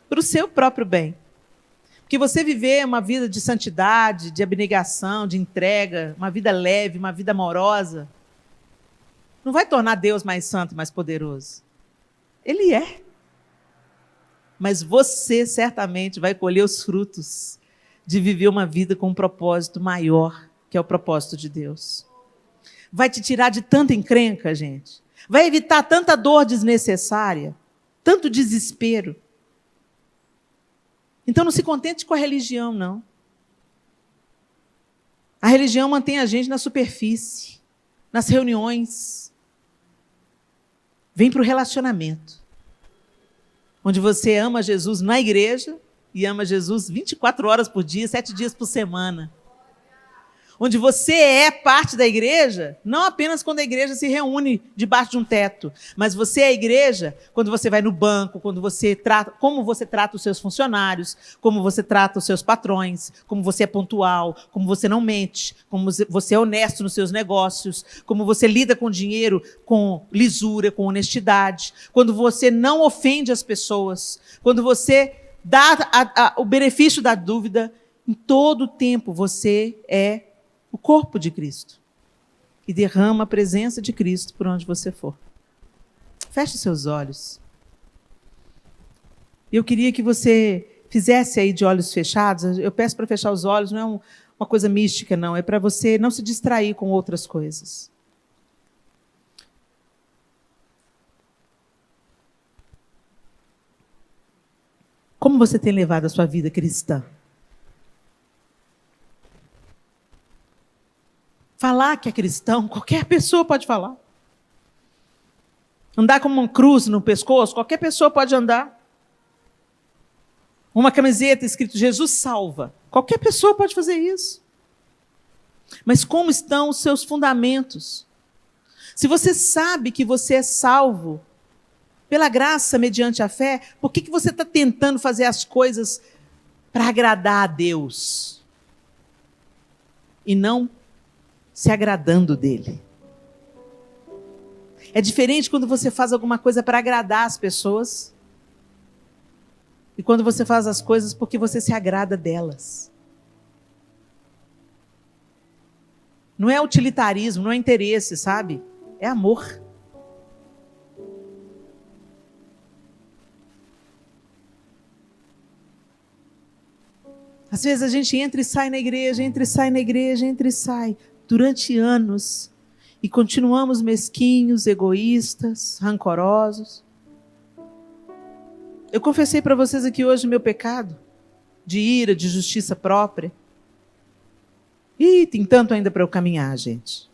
Speaker 1: Para o seu próprio bem. Porque você viver uma vida de santidade, de abnegação, de entrega, uma vida leve, uma vida amorosa, não vai tornar Deus mais santo e mais poderoso. Ele é. Mas você certamente vai colher os frutos de viver uma vida com um propósito maior, que é o propósito de Deus. Vai te tirar de tanta encrenca, gente. Vai evitar tanta dor desnecessária, tanto desespero. Então não se contente com a religião, não. A religião mantém a gente na superfície, nas reuniões. Vem para o relacionamento, onde você ama Jesus na igreja e ama Jesus 24 horas por dia, 7 dias por semana. Onde você é parte da igreja, não apenas quando a igreja se reúne debaixo de um teto, mas você é a igreja quando você vai no banco, quando você trata, como você trata os seus funcionários, como você trata os seus patrões, como você é pontual, como você não mente, como você é honesto nos seus negócios, como você lida com dinheiro com lisura, com honestidade, quando você não ofende as pessoas, quando você dá o benefício da dúvida. Em todo o tempo você é o corpo de Cristo, e derrama a presença de Cristo por onde você for. Feche seus olhos. Eu queria que você fizesse aí de olhos fechados. Eu peço para fechar os olhos, não é uma coisa mística, não. É para você não se distrair com outras coisas. Como você tem levado a sua vida cristã? Falar que é cristão, qualquer pessoa pode falar. Andar com uma cruz no pescoço, qualquer pessoa pode andar. Uma camiseta escrito Jesus salva, qualquer pessoa pode fazer isso. Mas como estão os seus fundamentos? Se você sabe que você é salvo pela graça mediante a fé, por que você está tentando fazer as coisas para agradar a Deus? E não se agradando dele. É diferente quando você faz alguma coisa para agradar as pessoas e quando você faz as coisas porque você se agrada delas. Não é utilitarismo, não é interesse, sabe? É amor. Às vezes a gente entra e sai na igreja, entra e sai na igreja, entra e sai durante anos, e continuamos mesquinhos, egoístas, rancorosos. Eu confessei para vocês aqui hoje o meu pecado, de ira, de justiça própria. E tem tanto ainda para eu caminhar, gente.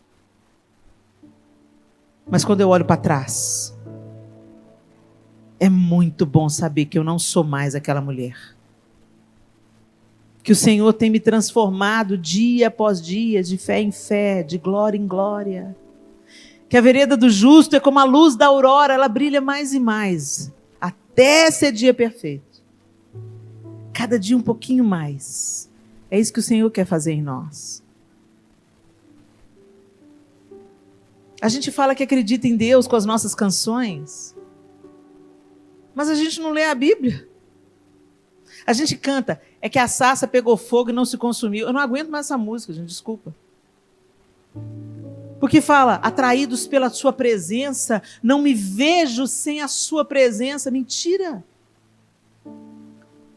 Speaker 1: Mas quando eu olho para trás, é muito bom saber que eu não sou mais aquela mulher. Que o Senhor tem me transformado dia após dia, de fé em fé, de glória em glória. Que a vereda do justo é como a luz da aurora, ela brilha mais e mais, até ser dia perfeito. Cada dia um pouquinho mais. É isso que o Senhor quer fazer em nós. A gente fala que acredita em Deus com as nossas canções, mas a gente não lê a Bíblia. A gente canta, é que a sarça pegou fogo e não se consumiu. Eu não aguento mais essa música, gente, desculpa. Porque fala, atraídos pela sua presença, não me vejo sem a sua presença. Mentira.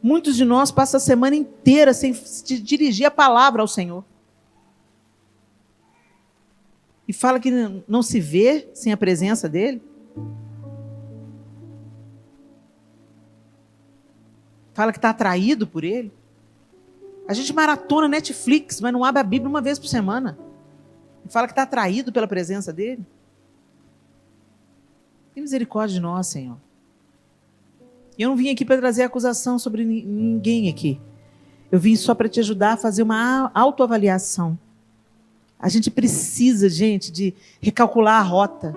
Speaker 1: Muitos de nós passam a semana inteira sem dirigir a palavra ao Senhor. E fala que não se vê sem a presença dele. Fala que está atraído por ele. A gente maratona Netflix, mas não abre a Bíblia uma vez por semana. E fala que está atraído pela presença dele. Tem misericórdia de nós, Senhor. E eu não vim aqui para trazer acusação sobre ninguém aqui. Eu vim só para te ajudar a fazer uma autoavaliação. A gente precisa, gente, de recalcular a rota.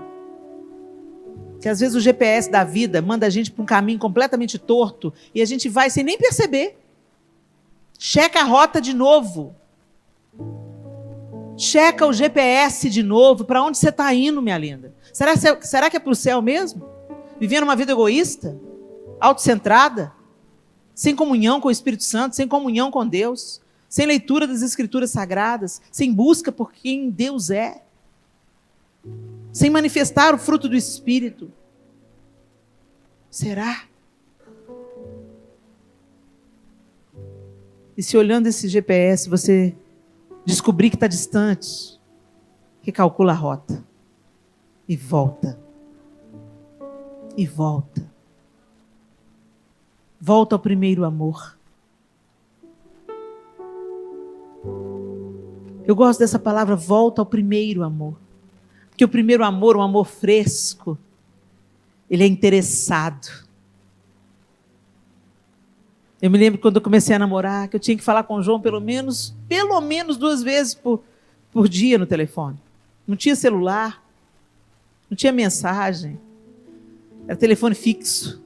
Speaker 1: Que às vezes o GPS da vida manda a gente para um caminho completamente torto e a gente vai sem nem perceber. Checa a rota de novo. Checa o GPS de novo. Para onde você está indo, minha linda? Será que é para o céu mesmo? Vivendo uma vida egoísta? Autocentrada? Sem comunhão com o Espírito Santo? Sem comunhão com Deus? Sem leitura das Escrituras Sagradas? Sem busca por quem Deus é? Sem manifestar o fruto do Espírito? Será? E se olhando esse GPS você descobrir que está distante, recalcula a rota e volta. E volta. Volta ao primeiro amor. Eu gosto dessa palavra, volta ao primeiro amor. Porque o primeiro amor, um amor fresco, ele é interessado. Eu me lembro quando eu comecei a namorar, que eu tinha que falar com o João pelo menos 2 vezes por dia no telefone. Não tinha celular, não tinha mensagem, era telefone fixo.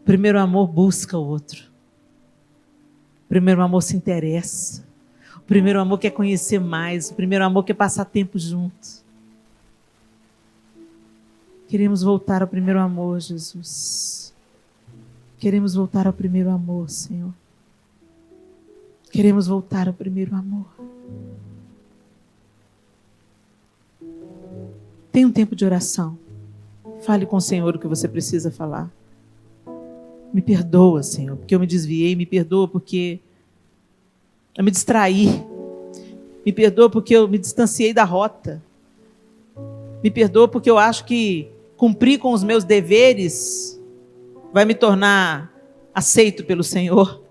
Speaker 1: O primeiro amor busca o outro. O primeiro amor se interessa. O primeiro amor quer conhecer mais. O primeiro amor quer passar tempo juntos. Queremos voltar ao primeiro amor, Jesus. Queremos voltar ao primeiro amor, Senhor. Queremos voltar ao primeiro amor. Tenha um tempo de oração. Fale com o Senhor o que você precisa falar. Me perdoa, Senhor, porque eu me desviei. Me perdoa porque eu me distraí. Me perdoa porque eu me distanciei da rota. Me perdoa porque eu acho que cumprir com os meus deveres vai me tornar aceito pelo Senhor.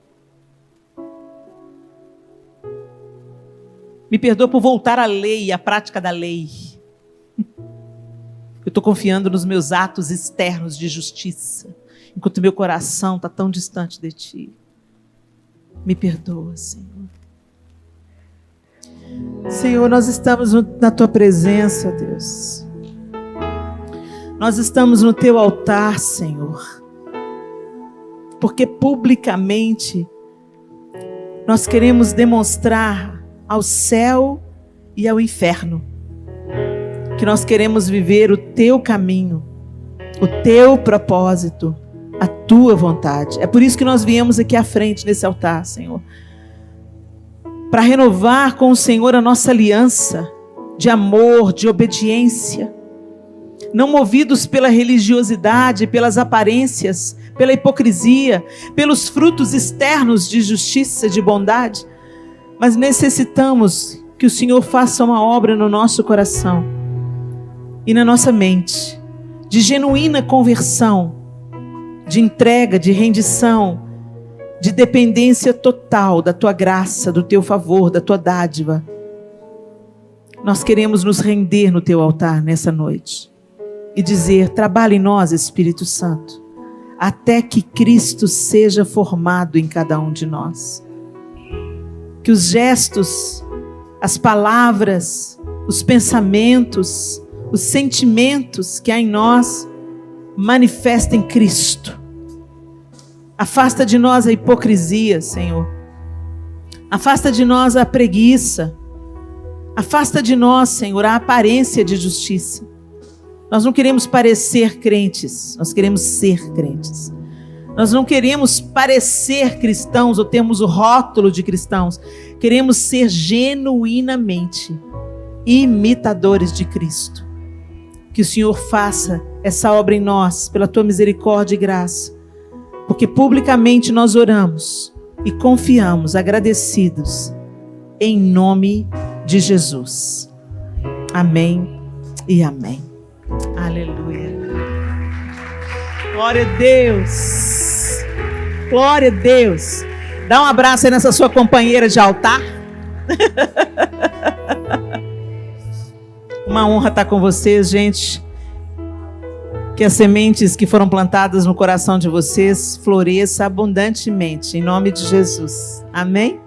Speaker 1: Me perdoa por voltar à lei, à prática da lei. Eu estou confiando nos meus atos externos de justiça, enquanto meu coração está tão distante de Ti. Me perdoa, Senhor. Senhor, nós estamos na Tua presença, Deus. Nós estamos no Teu altar, Senhor. Porque publicamente nós queremos demonstrar ao céu e ao inferno que nós queremos viver o Teu caminho, o Teu propósito, a Tua vontade. É por isso que nós viemos aqui à frente nesse altar, Senhor, para renovar com o Senhor a nossa aliança de amor, de obediência, não movidos pela religiosidade, pelas aparências, pela hipocrisia, pelos frutos externos de justiça, de bondade, mas necessitamos que o Senhor faça uma obra no nosso coração e na nossa mente, de genuína conversão, de entrega, de rendição, de dependência total da Tua graça, do Teu favor, da Tua dádiva. Nós queremos nos render no Teu altar nessa noite e dizer: trabalhe em nós, Espírito Santo, até que Cristo seja formado em cada um de nós. Que os gestos, as palavras, os pensamentos, os sentimentos que há em nós manifestem Cristo. Afasta de nós a hipocrisia, Senhor. Afasta de nós a preguiça. Afasta de nós, Senhor, a aparência de justiça. Nós não queremos parecer crentes, nós queremos ser crentes. Nós não queremos parecer cristãos ou termos o rótulo de cristãos. Queremos ser genuinamente imitadores de Cristo. Que o Senhor faça essa obra em nós, pela tua misericórdia e graça, porque publicamente nós oramos e confiamos, agradecidos, em nome de Jesus. Amém e amém. Aleluia. Glória a Deus. Glória a Deus. Dá um abraço aí nessa sua companheira de altar. Uma honra estar com vocês, gente. Que as sementes que foram plantadas no coração de vocês floresçam abundantemente, em nome de Jesus. Amém?